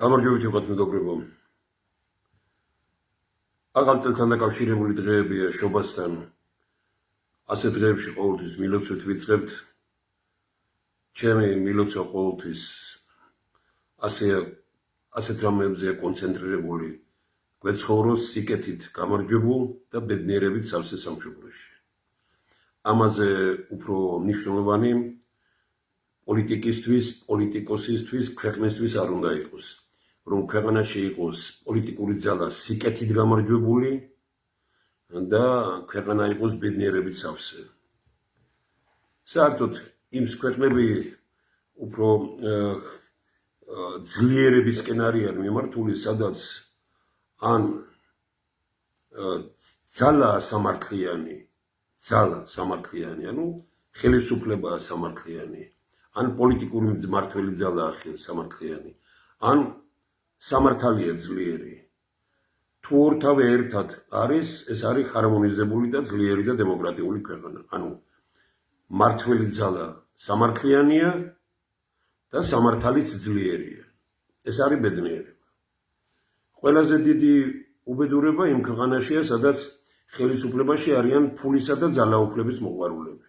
გამარჯვებით ვიყავთ მეგობრებო. ახალ წელთან დაკავშირებული დღეებია შობასთან. ასე დღეებში ყოველთვის მილოცვით ვიწყებთ. ჩემი მილოცვა ყოველთვის ასეთ რამებზეა კონცენტრირებული. გვეცხოვროს სიკეთით გამარჯვებულ და ბედნიერებით სავსე სამშობლოში. ამაზე უფრო მნიშვნელოვანი პოლიტიკისთვის, პოლიტიკოსისთვის, ქვეყნისთვის არ უნდა იყოს. რომ ქვეყანაში იყოს პოლიტიკური ძალა სიკეთით გამარჯვებული და ქვეყანა იყოს ბედნიერებით სავსე. საერთოდ იმ ქვეყნები უფრო ძლიერებისკენ არიან მიმართული, სადაც ან ძალა სამართლიანი, ანუ ხელისუფლებაა სამართლიანი, ან პოლიტიკური მმართველი ძალაა სამართლიანი, ან სამართალია ძლიერი. თუ ორთავე ერთად არის, ეს არის ჰარმონიზებული და ძლიერი და დემოკრატიული ქვეყანა. ანუ მმართველი ძალა სამართლიანია და სამართალიც ძლიერია. ეს არის ბედნიერება. ყველაზე დიდი უბედურება იმ ქვეყანაშია, სადაც ხელისუფლებაში არიან ფულისა და ძალაუფლების მოყვარულები.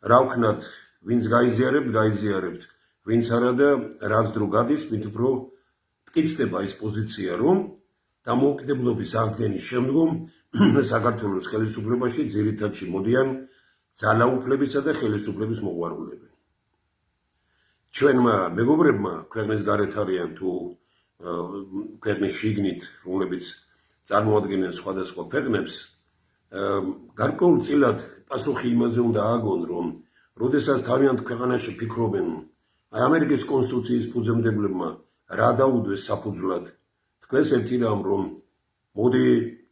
რა ვქნათ, ვინც გაიზიარებთ, ვინც არა და რაც დრო გადის, მით უფრო მტკიცდება ის პოზიცია, რომ დამოუკიდებლობის აღდგენის შემდგომ საქართველოს ხელისუფლებაში ძირითადში მოდიან ძალაუფლებისა და ხელისუფლების მოყვარულები. ჩვენმა მეგობრებმა ქვეყნის გარეთ არიან თუ ქვეყნის შიგნით, რომლებიც წარმოადგენენ სხვადასხვა ქვეყნებს, გარკვეულწილად პასუხი იმაზე უნდა ააგონ, რომ როდესაც თავიანთ ქვეყანაში ფიქრობენ, აი ამერიკის კონსტიტუციის ფუძემდებლებმა რა დაუდვეს საფუძვლად, თქვენს ერთი რამ, რომ მოდი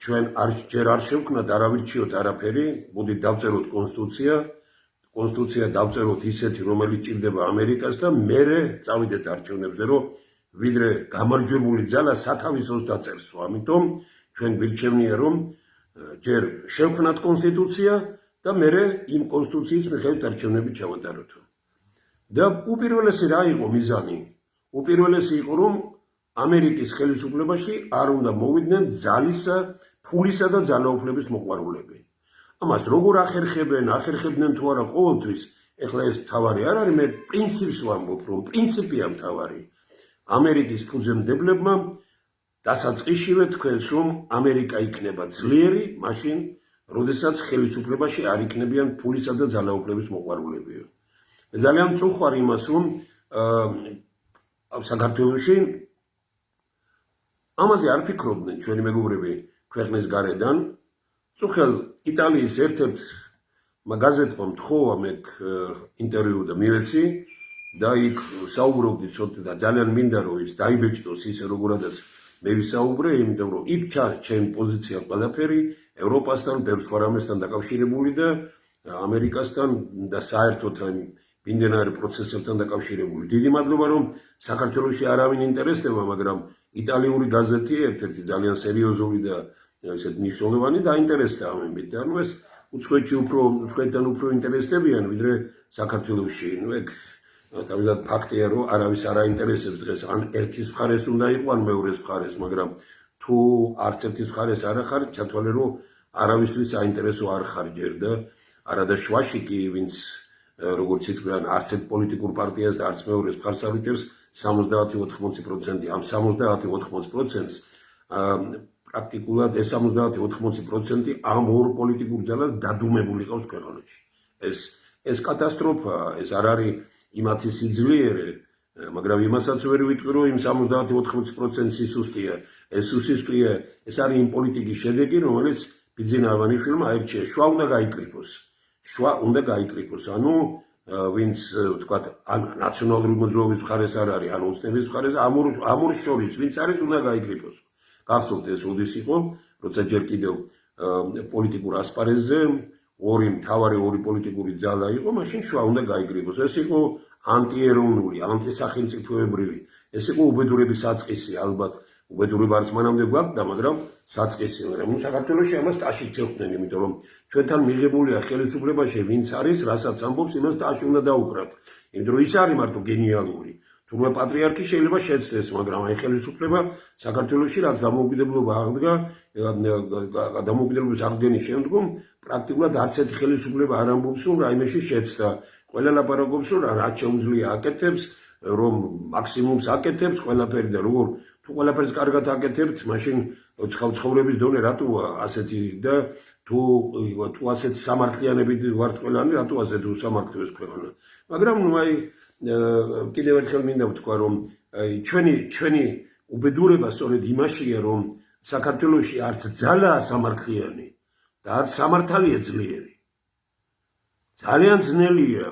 ჩვენ ჯერ არ შევქმნათ, არ ავირჩიოთ არაფერი, მოდი დავწეროთ კონსტიტუცია დავწეროთ ისეთი, რომელიც ჭირდება ამერიკას და მერე წავიდეთ არჩევნებზე, რომ ვიდრე გამარჯვებული ძალა სათავისოს დაწერსო. ამიტომ ჩვენ გვირჩევნია, რომ ჯერ შევქმნათ კონსტიტუცია და მერე იმ კონსტიტუციის მიხედვით არჩევნები ჩავატაროთ. და უპირველესი რა იყო მიზანი? უპირველესი იყო, რომ ამერიკის ხელისუფლებაში არ უნდა მოვიდნენ ძალისა, ფულისა და ძალაუფლების მოყვარულები. ამას როგორ ახერხებდნენ თუ არა ყოველთვის, ეხლა ეს მთავარი არ არის, მე პრინციპს ვამბობ, რომ პრინციპია მთავარი. ამერიკის ფუძემდებლებმა დასაწყისშივე თქვენს, რომ ამერიკა იქნება ძლიერი, მაშინ, როდესაც ხელისუფლებაში არ იქნებიან ფულისა და ძალაუფლების მოყვარულები. მე ძალიან მწუხვარი იმას, რომ საქართველოში ამაზე არ ფიქრობდნენ ჩვენი მეგობრები ქვეყნის გარედან. წუხელ იტალიის ერთ-ერთმა გაზეთმა მთხოვა მე ინტერვიუ და მივეცი და იქ საუბრობდი ცოტა და ძალიან მინდა რომ ის დაიბეჭდოს ისე როგორადაც მე ვისაუბრე, იმიტომ რომ იქ ჩემი პოზიცია ყველაფერი ევროპასთან, ბევრ სხვა რამესთან დაკავშირებული და ამერიკასთან და საერთოდ მიმდინარე პროცესებთან დაკავშირებული. დიდი მადლობა, რომ საქართველოში არავინ ინტერესდება, მაგრამ იტალიური გაზეთი ერთ-ერთი ძალიან სერიოზული და ესეთ მნიშვნელოვანი დაინტერესდა ამით. ანუ ეს უცხოეთიდან უფრო ინტერესდებიან, ვიდრე საქართველოში. ეგ თავისად ფაქტია, რომ არავის არ აინტერესებს დღეს, ან ერთის მხარეს უნდა იყო, ან მეორეს მხარეს, მაგრამ თუ არც ერთის მხარეს არ ხარ, ჩათვალე, რომ არავისთვის საინტერესო არ ხარ ჯერ და არადა შვაში კი, ვინც როგორც ითქვიან, არც ერთ პოლიტიკურ პარტიას და არც მეორეს მხარს არ უჭერს 70-80%. ამ 70-80%-ს პრაქტიკულად ეს 70-80% ამ ორ პოლიტიკურ ძალას დადუმებული ყავს ქვეყანაში. ეს კატასტროფაა, ეს არ არის იმათი სიძლიერე, მაგრამ იმასაც ვერ ვიტყვი, რომ იმ 70-80% სისუსტეა. ეს სისუსტეა, ეს არის იმ პოლიტიკის შედეგი, რომელიც ბიძინა ავანიშვილმა აირჩია. შვა უნდა გაიკრიფოს. ანუ ვინც თქვათ, ან ნაციონალური მოძრაობის მხარეს არ არის, ან ოცნების მხარეს, ამ ორ შორის ვინც არის, უნდა გაიკრიფოს. გახსოვთ ეს როდის იყო, როცა ჯერ კიდევ პოლიტიკურ ასპარეზზე მთავარი ორი პოლიტიკური ძალა იყო, მაშინ შვა უნდა გაიკრიფოს. ეს იყო ანტიეროვნული, ანტისახელმწიფოებრივი, ეს იყო უბედურების საწყისი, ალბათ უბედურება არც მანამდე გვაქვს, მაგრამ საწყისი, მაგრამ საქართველოში ამას ტაში წევდნენ, იმიტომ რომ ჩვენთან მიღებულია ხელისუფლებაში ვინც არის, რასაც ამბობს, იმას ტაში უნდა დაუკრათ. იმიტომ რომ ის არის მარტო გენიალური. თუმცა პატრიარქი შეიძლება შეცდეს, მაგრამ აი ხელისუფლება საქართველოში რაც დამოუკიდებლობა აღდგა, დამოუკიდებლობის აღდგენის შემდგომ პრაქტიკულად არც ერთი ხელისუფლება არ ამბობს, რომ რაიმეში შეცდა. ყველა ლაპარაკობს, რომ რაც შეუძლია აკეთებს, რომ მაქსიმუმს აკეთებს ყველაფერი და როგორ თუ ყველაფერს კარგად აკეთებთ, მაშინ ცხოვრების დონე რატოა ასეთი და თუ ასეთ სამართლიანებით ვართ ყველანი, რატო ასეთ უსამართლოს ქვეყანა. მაგრამ აი კიდევ ერთხელ მინდა ვთქვა, რომ ჩვენი უბედურება სწორედ იმაშია, რომ საქართველოში არც ძალაა სამართლიანი და არც სამართალია ძლიერი. ძალიან ძნელია.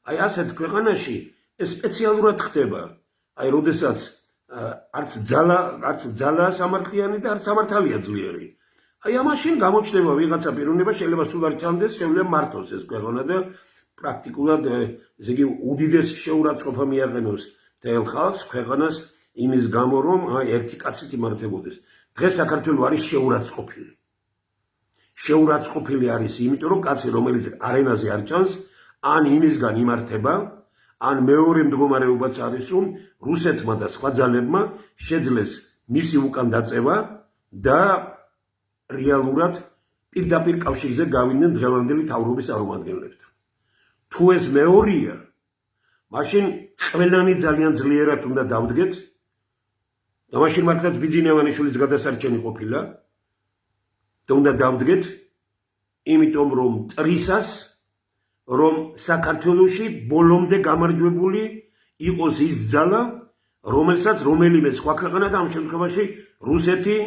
აი ასეთ ქვეყანაში ეს სპეციალურად ხდება. აი როდესაც არც ძალაა სამართლიანი და არც სამართალია ძლიერი. აი ამაშინ გამოჩნდება ვიღაცა პიროვნება, შეიძლება სულ არ ჩანდეს, შეიძლება მართოს ეს ქვეყანა და პრაქტიკულად ესე იგი უდიდეს შეურაცხყოფა მიაყენოს მთელ ხალხს ქვეყანას იმის გამო, რომ ერთი კაცით იმართებოდეს. დღეს საქართველო არის შეურაცხყოფილი. შეურაცხყოფილი არის იმიტომ, რომ კაცი რომელიც არენაზე არ ჩანს, ან იმისგან იმართება, ან მეორე მდგომარეობაც არის, რომ რუსეთმა და სხვა ძალებმა შეძლეს მისი უკან დაწევა და რეალურად პირდაპირ კავშირზე გავიდნენ დღევანდელი თავრობის წარმომადგენლებთან. თუ ეს მეორეა, მაშინ ყველანი ძალიან ძლიერად უნდა დავდგეთ და მაშინ მართლაც ბიძინევანიშვილის გადასარჩენი ყოფილა და უნდა დავდგეთ, იმიტომ რომ ტრისას რომ საქართველოში ბოლომდე გამარჯვებული იყოს ის ძალა, რომელსაც რომელიმე სხვა ქვეყანა და ამ შემთხვევაში რუსეთი,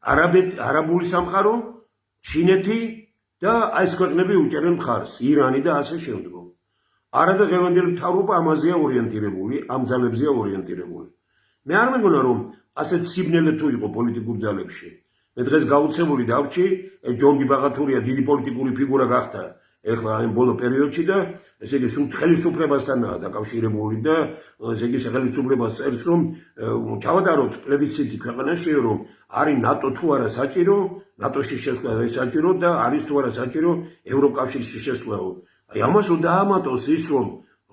არაბული სამყარო, ჩინეთი და აი ეს ქვეყნები უჭერენ მხარს, ირანი და ასე შემდგომ. არა და დღევანდელი მთავრობა ამაზეა ორიენტირებული, ამ ძალებზეა ორიენტირებული. მე არ მეგონა რომ ასეთ სიბნელე თუ იყო პოლიტიკურ ძალებში. მე დღეს გაუცემული დავჭი, ჯორგი ბაღათურია დიდი პოლიტიკური ფიგურა გახდა. ეხლა ამ ბოლო პერიოდში და ესე იგი სულ ხელისუფლებასთანაა დაკავშირებული და ესე იგი ხელისუფლებას წერს, რომ ჩავატაროთ პლებიციტი ქვეყანაში, რომ არის ნატო თუ არა საჭირო, ნატოში შესვლა საჭირო და არის თუ არა საჭირო ევროკავშირში შესვლაო. აი ამას უნდა ამატოს ის, რომ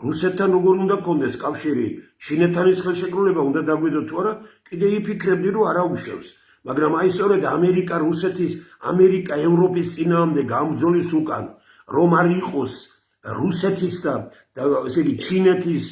რუსეთთან როგორ უნდა გქონდეს კავშირი, ჩინეთთან ის ხელშეკრულება უნდა დაგვიდო თუ არა, კიდე იფიქრებდი, რომ არა უშევს. მაგრამ აი სწორედ ამერიკა, რუსეთის, ამერიკა, ევროპის წინააღმდეგ გამბრძოლის უკან რომ არ იყოს რუსეთის და ესე იგი ჩინეთის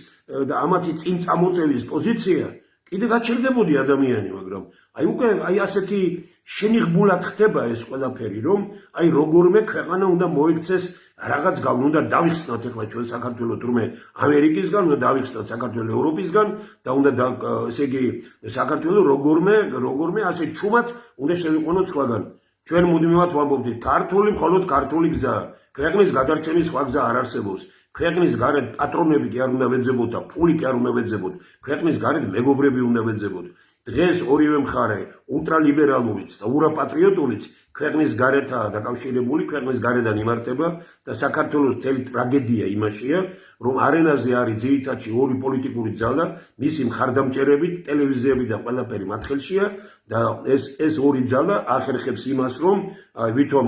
და ამათი წინ წამოწევის პოზიცია, კიდე გაჩერდებოდი ადამიანი, მაგრამ აი უკვე აი ასეთი შენიღბულად ხდება ეს ყველაფერი, რომ აი როგორმე ქვეყანა უნდა მოექცეს რაღაც გავლენა, უნდა დავიხსნათ ეხლა ჩვენ საქართველოს, თურმე ამერიკისგან, უნდა დავიხსნათ საქართველოს ევროპისგან და უნდა ესე იგი საქართველოს როგორმე ასე ჩუმად უნდა შევიყვანოთ სხვაგან. ჩვენ მუდმივად ვამბობდით, ქართული მხოლოდ ქართული გზაა. ქვეყნის გადარჩენის სხვა გზა არ არსებობს. ქვეყნის გარეთ პატრონები კი არ უნდა ვეძებოთ და ფული კი არ უნდა ვეძებოთ. ქვეყნის გარეთ მეგობრები უნდა ვეძებოთ. დღეს ორივე მხარე, ულტრალიბერალურიც და ურაპატრიოტულიც ქვეყნის გარეთაა დაკავშირებული, ქვეყნის გარედან იმართება და საქართველოს მთელი ტრაგედია იმაშია, რომ არენაზე არის ძირითადში ორი პოლიტიკური ძალა, მისი მხარდამჭერებით, ტელევიზიები და ყველაფერი მათ ხელშია და ეს ორი ძალა ახერხებს იმას, რომ ვითომ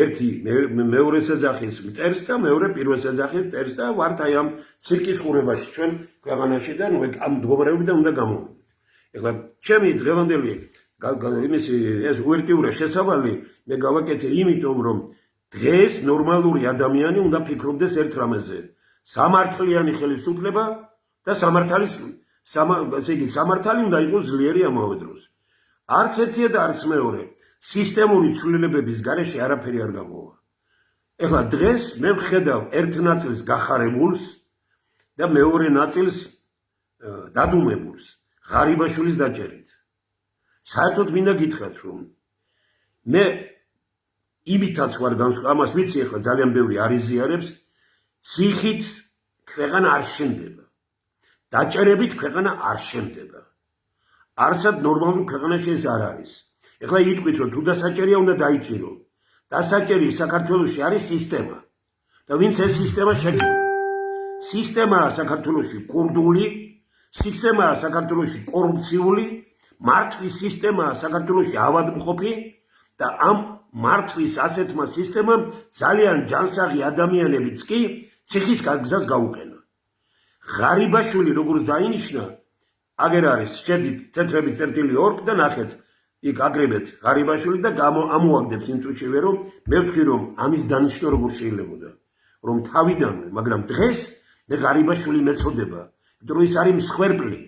ერთი მეორეს ეძახის მტერს და მეორე პირველს ეძახის მტერს და ვართ აი ამ ცირკის ყურებაში ჩვენ ქვეყანაში და ამ მდგომარეობიდან უნდა გამოვიდეთ. ეხლა ჩემი დღევანდელი იმისი ეს უერთიურა შესავალი მე გავაკეთე იმიტომ, რომ დღეს ნორმალური ადამიანი უნდა ფიქრობდეს ერთ რამეზე: სამართლიანი ხელისუფლება და სამართალი უნდა იყოს ძლიერი ამავე დროს. არც ერთია და არც მეორე. სისტემური ცვლილებების გარეშე არაფერი არ გამოვა. ეხლა დღეს მე ვხედავ ერთ ნაწილს გახარებულს და მეორე ნაწილს დადუმებულს ღარიბაშვილის დაჭერით. საერთოდ მინდა გითხრათ, რომ მე იმითაც ვარ განსხვავებული, ამას ვიცი ეხლა ძალიან ბევრი არ იზიარებს, ციხით ქვეყანა არ შენდება. დაჭერებით ქვეყანა არ შენდება. არსად ნორმალურ ქვეყანაში ეს არ არის. ეხლა იტყვით, რომ თუ დასაჭერია უნდა დაიჭირო. დასაჭერი საქართველოში არის სისტემა. და ვინც ეს სისტემა შექმნა. სისტემაა საქართველოში კურდული, სისტემაა საქართველოში კორუფციული, მართვის სისტემაა საქართველოში ავადმყოფი და ამ მართვის ასეთმა სისტემამ ძალიან ჯანსაღი ადამიანებიც კი ციხის გაგზას გაუყენა. ღარიბაშვილი როგორც დაინიშნა, აგერ არის შედით თეთრებით წერტილი ორკ და ნახეთ იქ აგრებეთ ღარიბაშვილი და ამოაგდებს იმ წუთშივე რომ მე ვთქვი რომ ამის დანიშნო როგორ შეიძლებოდა რომ თავიდანვე მაგრამ დღეს მე ღარიბაშვილი მეწოდება იმიტომ რომ ის არის მსხვერპლი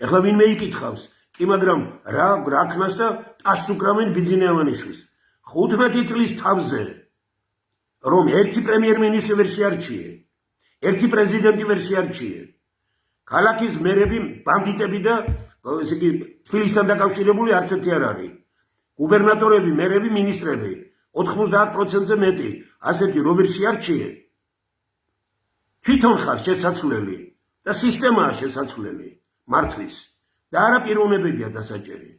ეხლა ვინმე იკითხავს კი მაგრამ რა ქნას და ტაშს უკრავენ ბიძინეევანიშვილს 15 წლის თავზე რომ ერთი პრემიერ-მინისტრი ვერ შეარჩიე ერთი პრეზიდენტი ვერ შეარჩიე ქალაქის მერები ბანდიტები და ესე იგი თბილისთან დაკავშირებული არც ერთი არ არის გუბერნატორები მერები მინისტრები 90%-ზე მეტი ასეთი რო ვერ შეარჩიე თვითონ ხარ შესაძლებელი და სისტემაა შესაძლებელი მართვის და არა პიროვნებებია დასაჭერი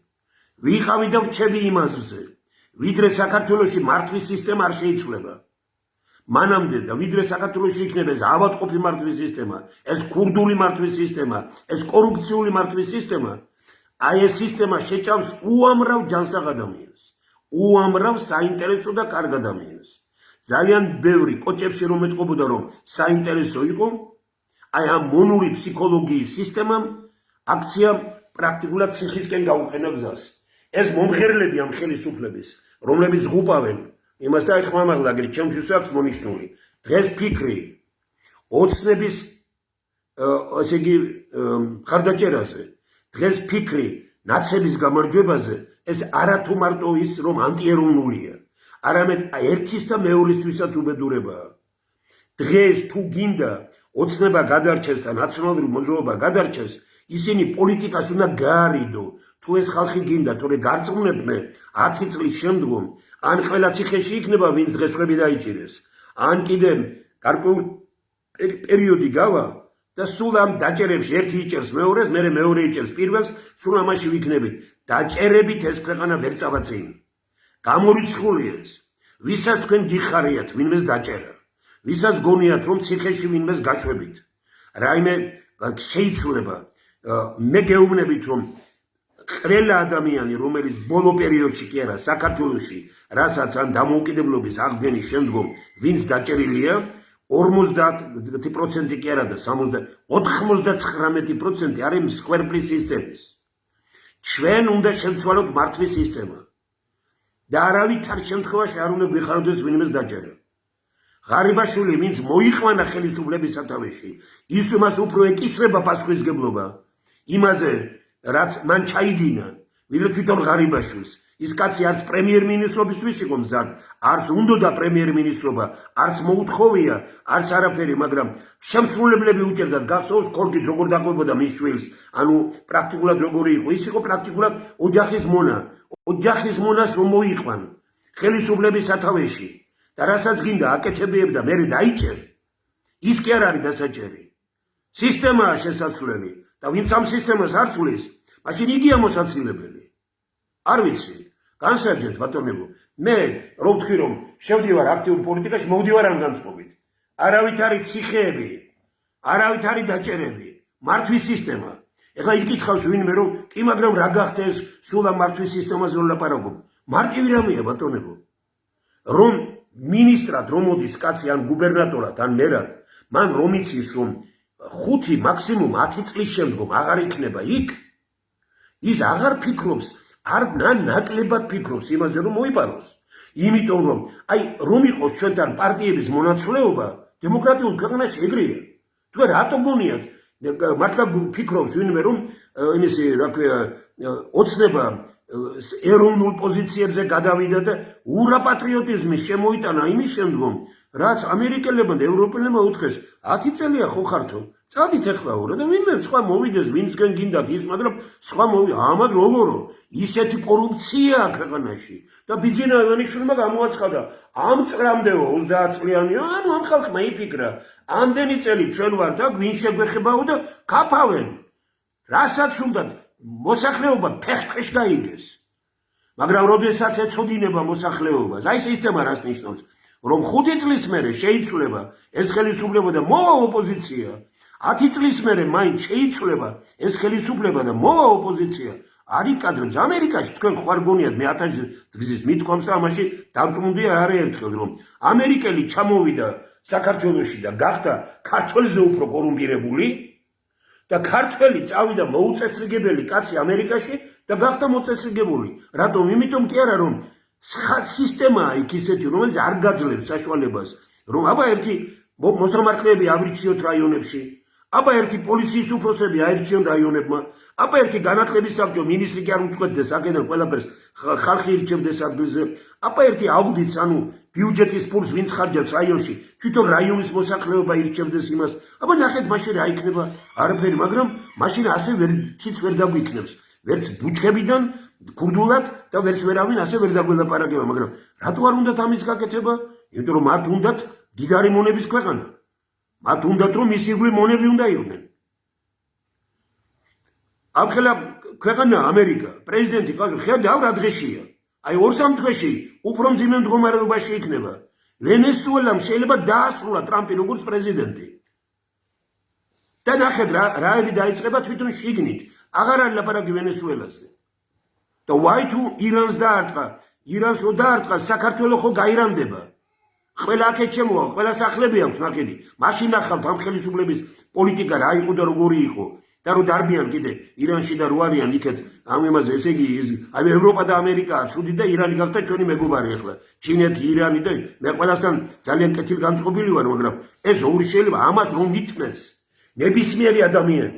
ვიყავი და ვჩები იმაზე ვიდრე საქართველოში მართვის სისტემა არ შეიცვლება მანამდე და ვიდრე საქართველოში იქნება ეს ავადმყოფი მართვის სისტემა ეს ქურდული მართვის სისტემა ეს კორუფციული მართვის სისტემა აი ეს სისტემა შეჭავს უამრავ ჯანსაღ ადამიანს უამრავ საინტერესო და კარგ ადამიანს ძალიან ბევრი კოჭებში რომ ეთყობოდა რომ საინტერესო იყო აი ამ მონური ფსიქოლოგიის სისტემამ აქციამ პრაქტიკულად ციხისკენ გაუყენა გზას ეს მომღერლები ამ ხელისუფლების რომლებიც ღუპავენ იმას და ეხმამაღლა აგერ ჩემთვის აქვს მონიშნული დღეს ფიქრი ოცნების ესე იგი ხარდაჭერაზე დღეს ფიქრი ნაცების გამარჯვებაზე ეს არათუ მარტო ის რომ ანტიეროვნულია არამედ ერთის და მეორისთვისაც უბედურებაა დღეს თუ გინდა ოცნება გადარჩეს და ნაციონალური მოძრაობა გადარჩეს ისინი პოლიტიკას უნდა გაარიდო თუ ეს ხალხი გინდა თორე გარწმუნებდნენ 10 წლის შემდგომ ან ყველა ციხეში იქნება ვინც დღესვები დაიჭირეს ან კიდე გარკვეული პერიოდი გავა და სულ ამ დაჭერებში ერთი იჭერს მეორეს მერე მეორე იჭერს პირველს სულ ამაში ვიქნებით დაჭერებით ეს ქვეყანა ვერ წავაწინ გამორიცხული ეს ვისაც თქვენ გიხარიათ ვინმეს დაჭერა ვისაც გონიათ რომ ციხეში ვინმეს გაშვებით რაიმე შეიცვლება მე გეუბნებით რომ ყველა ადამიანი რომელიც ბოლო პერიოდში კი არა საქართველოში რასაც ამ დამოუკიდებლობის აღდგენის შემდგომ ვინც დაჭერილია 50% კი არა და 99% არის მსხვერპლი სისტემის ჩვენ უნდა შევცვალოთ მართვის სისტემა და არავითარ შემთხვევაში არ უნდა გვიხარდეს ვინმეს დაჭერა ღარიბაშვილი ვინც მოიყვანა ხელისუფლების სათავეში ის მას უფრო ეკისრება პასუხისგებლობა იმაზე რაც მან ჩაიდინა ვიდრე თვითონ ღარიბაშვილს ის კაცი არც პრემიერ-მინისტრობისთვის იყო მზად არც უნდოდა პრემიერ-მინისტრობა არც მოუთხოვია არც არაფერი მაგრამ შემსრულებლები უჭერდათ გახსოვს ხორგით როგორ დაყვებოდა მის შვილს ანუ პრაქტიკულად როგორი იყო ის იყო პრაქტიკულად ოჯახის მონას რომ მოიყვან ხელისუფლების სათავეში და რასაც გინდა აკეთებიებდა მერე დაიჭერ ის კი არ არის დასაჭერი სისტემაა შესაძლებელი და ვინც ამ სისტემას არ ცვლის მაშინ იგია მოსაცილებელი არ ვიცი განსაჯეთ ბატონებო მე რო ვთქვი რომ შევდივარ აქტიურ პოლიტიკაში მოვდივარ ამ განწყობით არავით არის ციხეები არავით არის დაჭერები მართვის სისტემა ეხლა იკითხავს ვინმე რომ კი მაგრამ რა გახდეს სულ ამ მართვის სისტემაზე რომ ლაპარაკობ მარტივი რამეა ბატონებო რომ მინისტრად რომ მოდის კაცი ან გუბერნატორად ან მერად მან რომ იცის რომ 5 მაქსიმუმ 10 წლის შემდგომ აღარ იქნება იქ ის აღარ ფიქრობს არ ნაკლებად ფიქრობს იმაზე რომ მოიპაროს იმიტომ რომ აი რომ იყოს ჩვენთან პარტიების მონაცვლეობა დემოკრატიულ ქვეყანაში ეგრეა თქვენ რატო გონიათ მართლა ფიქრობს ვინმე რომ იმისი რა ქვია ოცნება ეროვნულ პოზიციებზე გადავიდა და ურაპატრიოტიზმი შემოიტანა იმის შემდგომ რაც ამერიკელებმა და ევროპელებმა უთხრეს 10 წელია ხო ხართო წადით ეხლა ურა და ვინმე სხვა მოვიდეს ვინცგენ გინდათ ის მაგრამ სხვა ამად როგორო ისეთი კორუფცია ქვეყანაში და ბიძინა ივანიშვილმა გამოაცხადა ამ წლამდეო 30 წლიანი ანუ ამ ხალხმა იფიქრა ამდენი წელი ჩვენ ვარ და გვინ შეგვეხებაო და გაფავენ რასაც უნდა მოსახლეობა ფეხქვეშ გაიგეს მაგრამ როდესაც ეწოდინება მოსახლეობას აი სისტემა რას ნიშნავს რომ 5 წლის მერე შეიცვლება ეს ხელისუფლება და მოვა ოპოზიცია 10 წლის მერე მაინც შეიცვლება ეს ხელისუფლება და მოვა ოპოზიცია არის კადრებს ამერიკაში თქვენ ხარ გონიათ მე 1000 გზის მithქვამს და ამაში დავწმუნდია არაერთხელ რომ ამერიკელი ჩამოვიდა საქართველოში და გახდა ქართველზე უფრო კორუმპირებული და ქართველი წავიდა მოუწესრიგებელი კაცი ამერიკაში და გახდა მოწესრიგებული. რატომ? იმიტომ კი არა რომ სისტემაა იქ ისეთი, რომელიც არ გაძლევს საშუალებას, რომ აბა ერთი მოსამართლეები ავრიჩიოთ რაიონებში, აბა ერთი პოლიციის უფროსები აირჩიონ რაიონებმა, აბა ერთი განათლების საბჭო მინისტრი კი არ უწყვეტდეს აქედან ყველაფერს ხალხი ირჩევდეს ადგილზე, აბა ერთი აუდიტს ანუ ბიუჯეტის ფულს ვინც ხარჯავს რაიონში, თვითონ რაიონის მოსახლეობა ირჩევდეს იმას. აბა ნახეთ მაშინ რა იქნება? არაფერი, მაგრამ მაშინ ასე თიც ვერ დაგვიქნებს. ვერც ბუჩქებიდან ქურდულად და ვერც ვერავინ ასე ვერ დაგველაპარაკება, მაგრამ რატო არ უნდათ ამის გაკეთება? იმიტომ რომ მათ უნდათ დიდარი მონების ქვეყანა. მათ უნდათ რომ ის იგივე მონები უნდა იყვნენ. ამხელა ქვეყანა ამერიკა, პრეზიდენტი ყავს, ხედავ რა დღეშია. აი 2-3 დღეში უფრო მძიმე მდგომარეობაში იქნება. ვენესუელამ შეიძლება დაასრულა ტრამპი როგორც პრეზიდენტი. და ნახეთ რაები დაიწყება თვითონ შიგნით. აღარ არის ლაპარაკი ვენესუელაზე. და ვაი თუ ირანს დაარტყა, ირანს რო დაარტყა, საქართველოს ხო გაირანდება. ყველა აქეთ შემოვა, ყველა სახლები აქვს ნაკედი. მაშინ ნახავთ ამ ხელისუფლების პოლიტიკა რა იყო და როგორი იყო. და რო დარბიან კიდე ირანში და რო არიან იქეთ ამ იმაზე, ესე იგი აი ევროპა და ამერიკაა ცუდი და ირანი გახდა ჩვენი მეგობარი ახლა. ჩინეთი, ირანი და მე ყველასთან ძალიან კეთილგანწყობილი ვარ, მაგრამ ეს ორი შეიძლება ამას რომ ვითმეს ნებისმიერი ადამიანი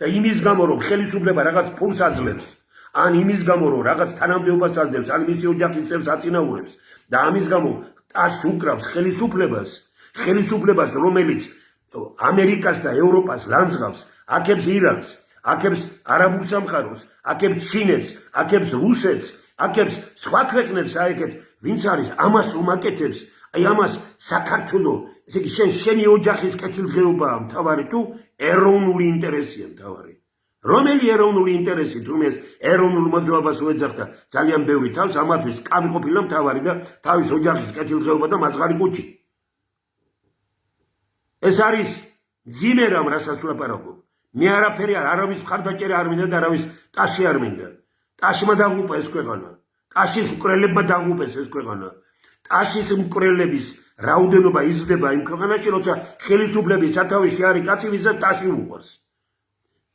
და იმის გამო რომ ხელისუფლება რაღაც ფულს აძლევს, ან იმის გამო რომ რაღაც თანამდებობას აძლევს, ან მისი ოჯახის წევრს აწინაურებს და ამის გამო ტაშს უკრავს ხელისუფლებას, რომელიც ამერიკას და ევროპას ლანძღავს, აქებს ირანს, აქებს არაბულ სამყაროს, აქებს ჩინეთს, აქებს რუსეთს, აქებს სხვა ქვეყნებს აიქეთ, ვინც არის ამას რომ აკეთებს, აი ამას საქართველოს, ესე იგი შენი ოჯახის კეთილდღეობაა მთავარი თუ ეროვნული ინტერესია მთავარი. რომელი ეროვნული ინტერესი თუ ეს ეროვნულ მოძრაობას უეძახდა ძალიან ბევრი თავს, ამათვის კამი ყოფილა მთავარი და თავის ოჯახის კეთილდღეობა და მაძღარი კუჭი. ეს არის ძიმე რამ, რასაც ვლაპარაკობ. მე არაფერი არავის მხარდაჭერა არ მინდა და არავის ტაში არ მინდა. ტაშმა დაღუპა ეს ქვეყანა. ტაშის მკვლელებმა დაღუპეს ეს ქვეყანა. ტაშის მკვლელების რაოდენობა იზრდება იმ ქვეყანაში, როცა ხელისუფლების სათავეში არის კაცი, ვისაც ტაში უყვარს.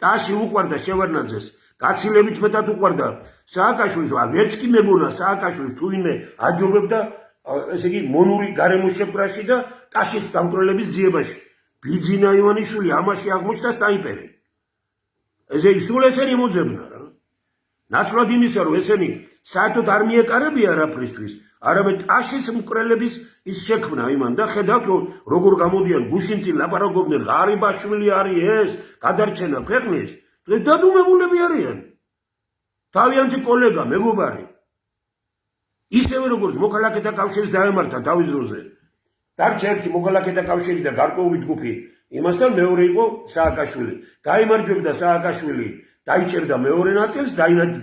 ტაში უყვარდა შევარდნაძეს, გაცილებით მეტად უყვარდა სააკაშვილს, ვერც კი მეგონა სააკაშვილს თუ ვინმე აჯობებდა, ესე იგი მონური გარემოს შეფრაში და ტაშის დამკვლელების ძიებაში. ბიძინა ივანიშვილი ამაში აღმოჩნდა საიპერი. ესე იგი სულ ესენი მოძებნა რა. ნაცვლად იმისა, რომ ესენი საერთოდ არ მიეკარებია არაფრისთვის, არამედ ტაშის მკვლელების ის შექმნა იმან და ხედავთ როგორ გამოდიან გუშინ წინ ლაპარაკობდნენ ღარიბაშვილი არის ეს გადარჩენა ქვეყნის, დადუმებულები არიან. თავიანთი კოლეგა, მეგობარი. ისევე როგორც მოქალაქეთა კავშირს დაემართა თავის დროზე. დარჩა ერთი მოქალაქეთა კავშირი და გარკვეული ჯგუფი, იმასთან მეორე იყო სააკაშვილი. გაიმარჯვებდა სააკაშვილი, დაიჭერდა მეორე ნაწილს,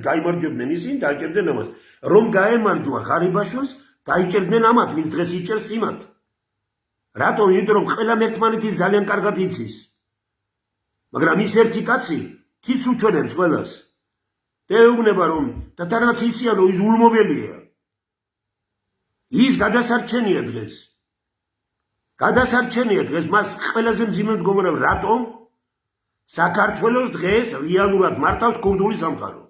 გაიმარჯვებდნენ ისინი, დაიჭერდნენ ამას. რომ გაემარჯვა ღარიბაშვილს, დაიჭერდნენ ამათ, ვინც დღეს იჭერს იმათ. რატომ? იმიტომ რომ ყველამ ერთმანეთის ძალიან კარგად იცის. მაგრამ ის ერთი კაცი თიც უჩვენებს ყველას. და ეუბნება რომ თათარაც იციან რომ ის ულმობელია. ის გადასარჩენია დღეს. გადასარჩენია დღეს მას ყველაზე მძიმე მდგომარეობა. რატომ? საქართველოს დღეს რეალურად მართავს ქურდული სამყარო.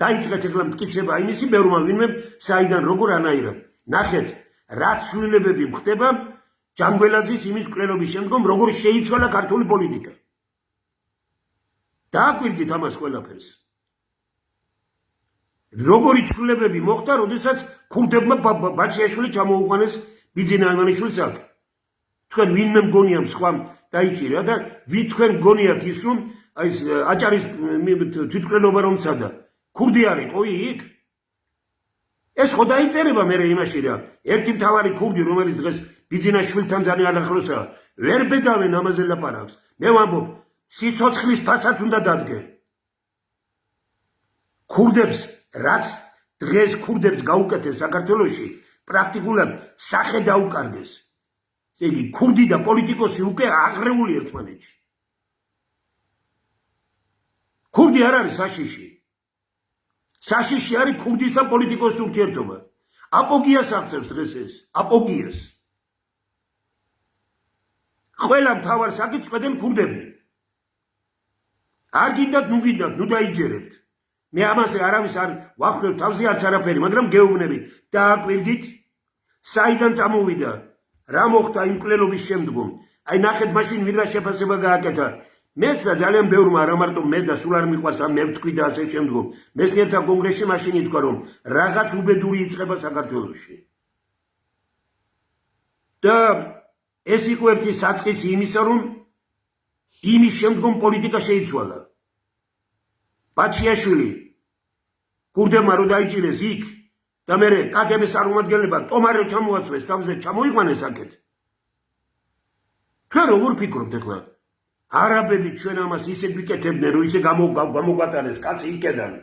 დაიწყეთ ახლა მტკიცება იმისი, ბევრმა ვინმე საიდან როგორ ანაირად. ნახეთ, რა ცვლილებები ხდება ჯანგველაძის იმის მკვლელობის შემდგომ, როგორ შეიცვალა ქართული პოლიტიკა. დააკვირდით ამას ყველაფერს. როგორი ცვლილებები მოხდა, როდესაც ქურდებმა ბაჩიაშვილი ჩამოუყვანეს ბიძინა ივანიშვილს აქ. თქვენ ვინმე მგონია სხვამ დაიჭირა და თქვენ გონიათ ის რომ აი აჭარის თვითმკვლელობა რომ ცადა. ქურდი არისო იქ? ეს ხო დაიწერება მე იმაში რა. ერთი მთავარი ქურდი, რომელიც დღეს ბიძინაშვილთან ძალიან ახლოსაა, ვერ ბედავენ ამაზე ლაპარაკს. მე ვამბობ, სიცოცხლის ფასად უნდა დადგე. ქურდებს, რაც დღეს ქურდებს გაუკეთეს საქართველოში, პრაქტიკულად სახე დაუკარგეს. ესე იგი, ქურდი და პოლიტიკოსი უკვე აღრეული ერთმანეთში. ქურდი არ არის საშიში. საშიში არის ქურდის და პოლიტიკოსის ურთიერთობა. აპოგიას აღწევს დღეს ეს, აპოგიას. ყველა მთავარ საკითხს ყვედენ ქურდები. არ გინდათ, ნუ გინდათ, ნუ დაიჯერებთ. მე ამაზე არავის არ ვახვრევ თავზე არც არაფერი, მაგრამ გეუბნებით, დააკვირდით, საიდან წამოვიდა, რა მოხდა იმ მკვლელობის შემდგომ. აი ნახეთ მაშინ ვინ რა შეფასება გააკეთა. მეც და ძალიან ბევრმა, არა მარტო მე და სულ არ მიყვარს ამ მე ვთქვი და ასე შემდგომ. მეცნიერთა კონგრესში მაშინ ითქვა, რომ რაღაც უბედური იწყება საქართველოში. და ეს იყო ერთი საწყისი იმისა, რომ იმის შემდგომ პოლიტიკა შეიცვალა. ბაჩიაშვილი ქურდებმა რო დაიჭირეს იქ და მე კგბ-ს წარმომადგენლებმა ტომარი ჩამოაცვეს თავზე, ჩამოიყვანეს აქეთ. თქვენ როგორ ფიქრობთ ახლა? არაბები ჩვენ ამას ისე გვიკეთებდნენ, რომ ისე გამოგვატარეს კაცი იქედან,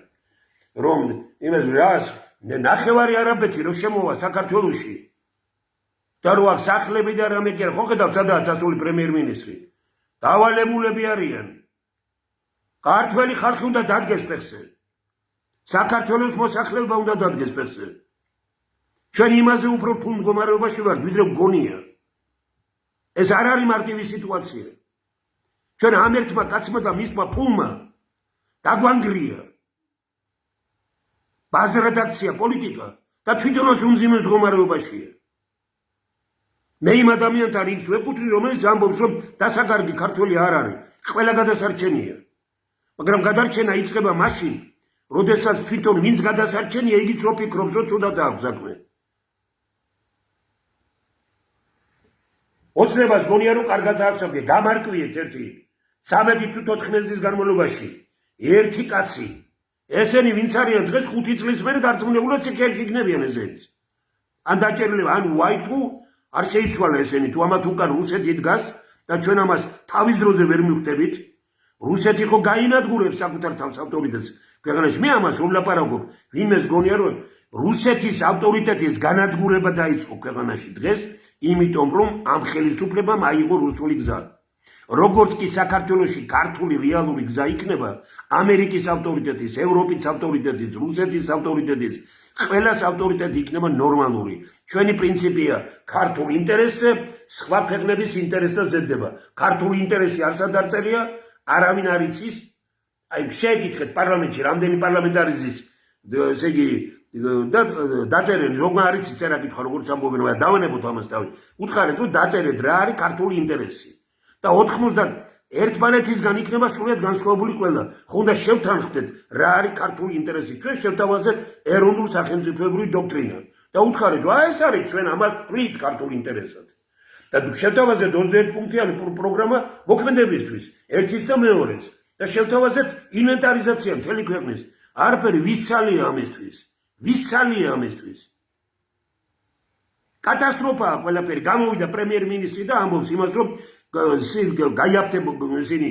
რომ იმას რას ნახევარი არაბეთი რო შემოვა საქართველოში და რო აქ სახლები და რამე კი ხო ხედავთ სადაა წასული პრემიერ-მინისტრი. დავალებულები არიან. ქართველი ხალხი უნდა დადგეს ფეხზე. საქართველოს მოსახლეობა უნდა დადგეს ფეხზე. ჩვენ იმაზე უფრო რთულ მდგომარეობაში ვართ, ვიდრე გონია. ეს არ არის მარტივი სიტუაცია. ჩვენ ამ ერთმა კაცმა და მისმა ფულმა დაგვანგრია ბაზრედაქცია, პოლიტიკა და თვითონაც უმძიმე მდგომარეობაშია. მე იმ ადამიანთა რიგს ვეკუთვნი, რომელიც ამბობს, რომ დასაკარგი ქართველი არ არის, ყველა გადასარჩენია. მაგრამ გადარჩენა იწყება მაშინ, როდესაც თვითონ ვინც გადასარჩენია, იგიც რო ფიქრობს, რომ ცუდად აქვს საქმე. ოცნებას გონია, რომ კარგად აქვს საქმე, გამარკვიეთ ერთი 13 თუ 14 წლის განმავლობაში ერთი კაცი, ესენი ვინც არიან დღეს 5 წლის მერე დარწმუნებულად ციხეში იქნებიან ესენიც. ან დაჭერილება, ან ვაითუ არ შეიცვალა ესენი, თუ ამათ უკან რუსეთი დგას და ჩვენ ამას თავის დროზე ვერ მივხვდებით. რუსეთი ხო გაინადგურებს საკუთარ თავს ავტორიტეტს ქვეყანაში. მე ამას რომ ლაპარაკობ, ვინმეს გონია, რომ რუსეთის ავტორიტეტის განადგურება დაიწყო ქვეყანაში დღეს, იმიტომ რომ ამ ხელისუფლებამ აიღო რუსული გზა. როგორც კი საქართველოში ქართული რეალური გზა იქნება, ამერიკის ავტორიტეტის, ევროპის ავტორიტეტის, რუსეთის ავტორიტეტის, ყველას ავტორიტეტი იქნება ნორმალური. ჩვენი პრინციპია ქართულ ინტერესზე სხვა ქვეყნების ინტერესთან ზედდება. ქართული ინტერესი არც არ დაწერია, არავინ არ იცის. აი შეეკითხეთ პარლამენტში რამდენი პარლამენტარიზის ესე იგი დაწერენ, როგორ არ იცის წერა კითხვა, როგორც ამბობენ, მაგრამ დავანებოთ ამას თავი. უთხარეთ, რომ დაწერეთ რა არის ქართული ინტერესი. და 90 ერთმანეთისგან იქნება სრულიად განსხვავებული ყველა. ხო უნდა შევთანხმდეთ რა არის ქართული ინტერესი. ჩვენ შევთავაზეთ ეროვნულ სახელმწიფოებრივი დოქტრინა და უთხარეთ, რა ეს არის ჩვენ ამას ვთქვით ქართული ინტერესად. და შევთავაზეთ 21 პუნქტიანი პროგრამა მოქმედებისთვის, ერთის და მეორეს. და შევთავაზეთ ინვენტარიზაცია მთელი ქვეყნის. არაფერი ვისალია ამისთვის. ვისალია ამისთვის. კატასტროფაა ყველაფერი. გამოვიდა პრემიერ-მინისტრი და ამბობს იმას, რომ გაიაფთებ ისინი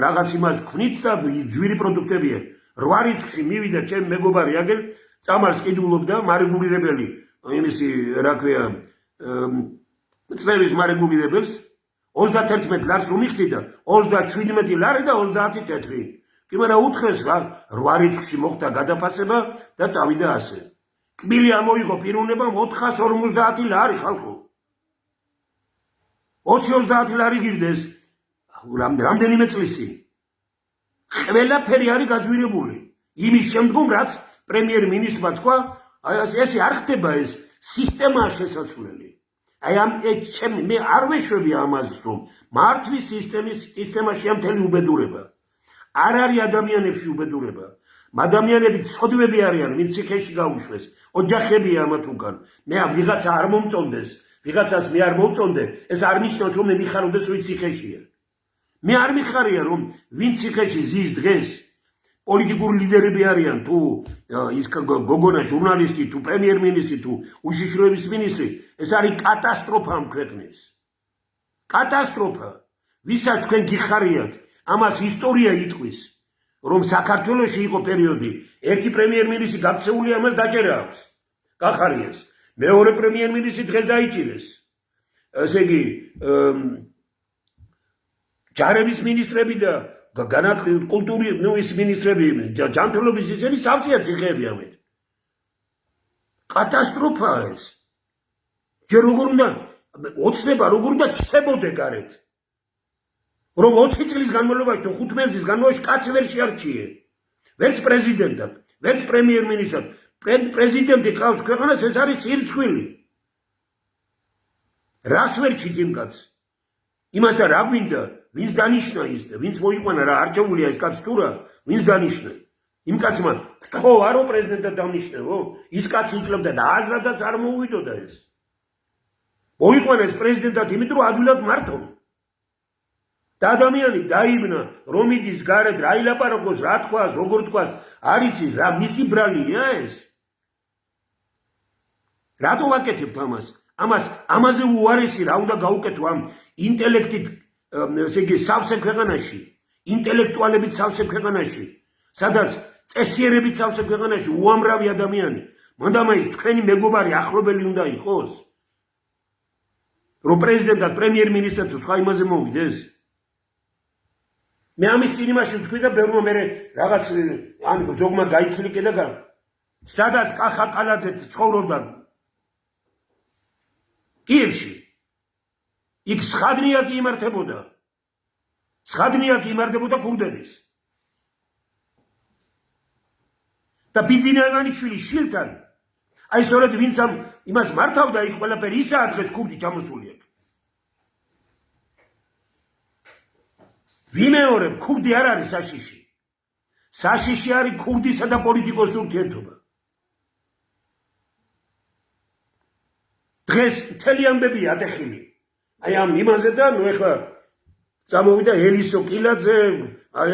რაღაც იმას ქმნით და ძვირი პროდუქტებია. 8 რიცხვში მივიდა ჩემ მეგობარი აგერ წამალს ყიდულობდა მარეგულირებელი იმისი რა ქვია წლების მარეგულირებელს 31 ლარს რომ იხდიდა 37 ლარი და 30 თეთრი. კი მაგრამ უთხრეს რა 8 რიცხვში მოხდა გადაფასება და წავიდა ასე. კბილი ამოიღო პიროვნებამ 450 ლარი ხალხო. 20-30 ლარი გირდეს რამდენიმე წლისი. ყველაფერი არის გაძვირებული. იმის შემდგომ რაც პრემიერ-მინისტრმა თქვა, აი ესე არ ხდება ეს სისტემაა შესაძლებელი. აი ამ მე არ ვეშვები ამას, რომ მართვის სისტემაშია მთელი უბედურება. არ არის ადამიანებში უბედურება. ადამიანები ცოდვები არიან, ვინც ციხეში გაუშვეს. ოჯახებია ამათ უკან. მე ვიღაცა არ მომწონდეს. ვიღაცას მე არ მოვწონდე, ეს არ ნიშნავს, რომ მე მიხარობდეს, რომ ციხეშია. მე არ მიხარია, რომ ვინ ციხეში ზის დღეს პოლიტიკური ლიდერები არიან, თუ ის გოგონა ჟურნალისტი, თუ პრემიერ-მინისტრი, თუ უშიშროების მინისტრი, ეს არის კატასტროფა ამ ქვეყნის. კატასტროფა. ვისაც თქვენ გიხარიათ, ამას ისტორია იტყვის, რომ საქართველოში იყო პერიოდი, ერთი პრემიერ-მინისტრი გაქცეულია, ამას დაჭერა აქვს. გახარიეს. მეორე პრემიერ-მინისტრი დღეს დაიჭირეს. ესე იგი, ჯარების მინისტრები და კულტურის, ის მინისტრები, ჯანმრთელობის ისინი სავსეა ციხეები ამით. კატასტროფაა ეს. ჯერ როგორ უნდა ოცნება, როგორ უნდა ჩნდებოდე გარეთ. რომ 20 წლის განმავლობაში თუ 15 წლის განმავლობაში კაცი ვერ შეარჩიე. ვერც პრეზიდენტად, ვერც პრემიერ-მინისტრად. პრეზიდენტი ყავს ქვეყანას, ეს არის სირცხვილი. რას ვერ ჩით იმ კაცს? იმასთან რა გვინდა, ვინც დანიშნა ის და ვინც მოიყვანა რა არჩეულია ეს კაცი თუ რა, ვინც დანიშნა. იმ კაცმა გთხოვა რომ პრეზიდენტად დავნიშნევო, ის კაცი იკლებდა და აზრადაც არ მოუვიდოდა ეს. მოიყვანა ეს პრეზიდენტად იმიტომ რომ ადვილად მართონ. და ადამიანი დაიბნა რომ იდის გარეთ რა ილაპარაკოს, რა თქვას, როგორ თქვას, არ იცის რა მისი ბრალია ეს. რატო ვაკეთებთ ამას? ამაზე უარესი რა უნდა გაუკეთო ამ ინტელექტით, ესე იგი სავსე ქვეყანაში, ინტელექტუალებით სავსე ქვეყანაში, სადაც წესიერებით სავსე ქვეყანაში უამრავი ადამიანი, მანდამაის თქვენი მეგობარი ახლობელი უნდა იყოს, რომ პრეზიდენტად, პრემიერ-მინისტრად თუ სხვა იმაზე მოვიდეს. მე ამის წინ იმაში ვთქვი და ბევრმა მე რაღაც ზოგმა გაიქილიკე და სადაც კახა კალაძე ცხოვრობდა კიევში, იქ სხადნიაკი იმართებოდა. სხადნიაკი იმართებოდა ქურდების. და ბიძინავანიშვილი შვილთან, აი სწორედ ვინც იმას მართავდა იქ ყველაფერი ისაა დღეს ქურდი ჩამოსული აქ. ვიმეორებ, ქურდი არ არის საშიში. საშიში არის ქურდისა და პოლიტიკოს ურთიერთობა. დღეს მთელი ამბები ატეხილი. აი ამ იმაზე და ნუ ეხლა წამოვიდა ელისო კილაძე,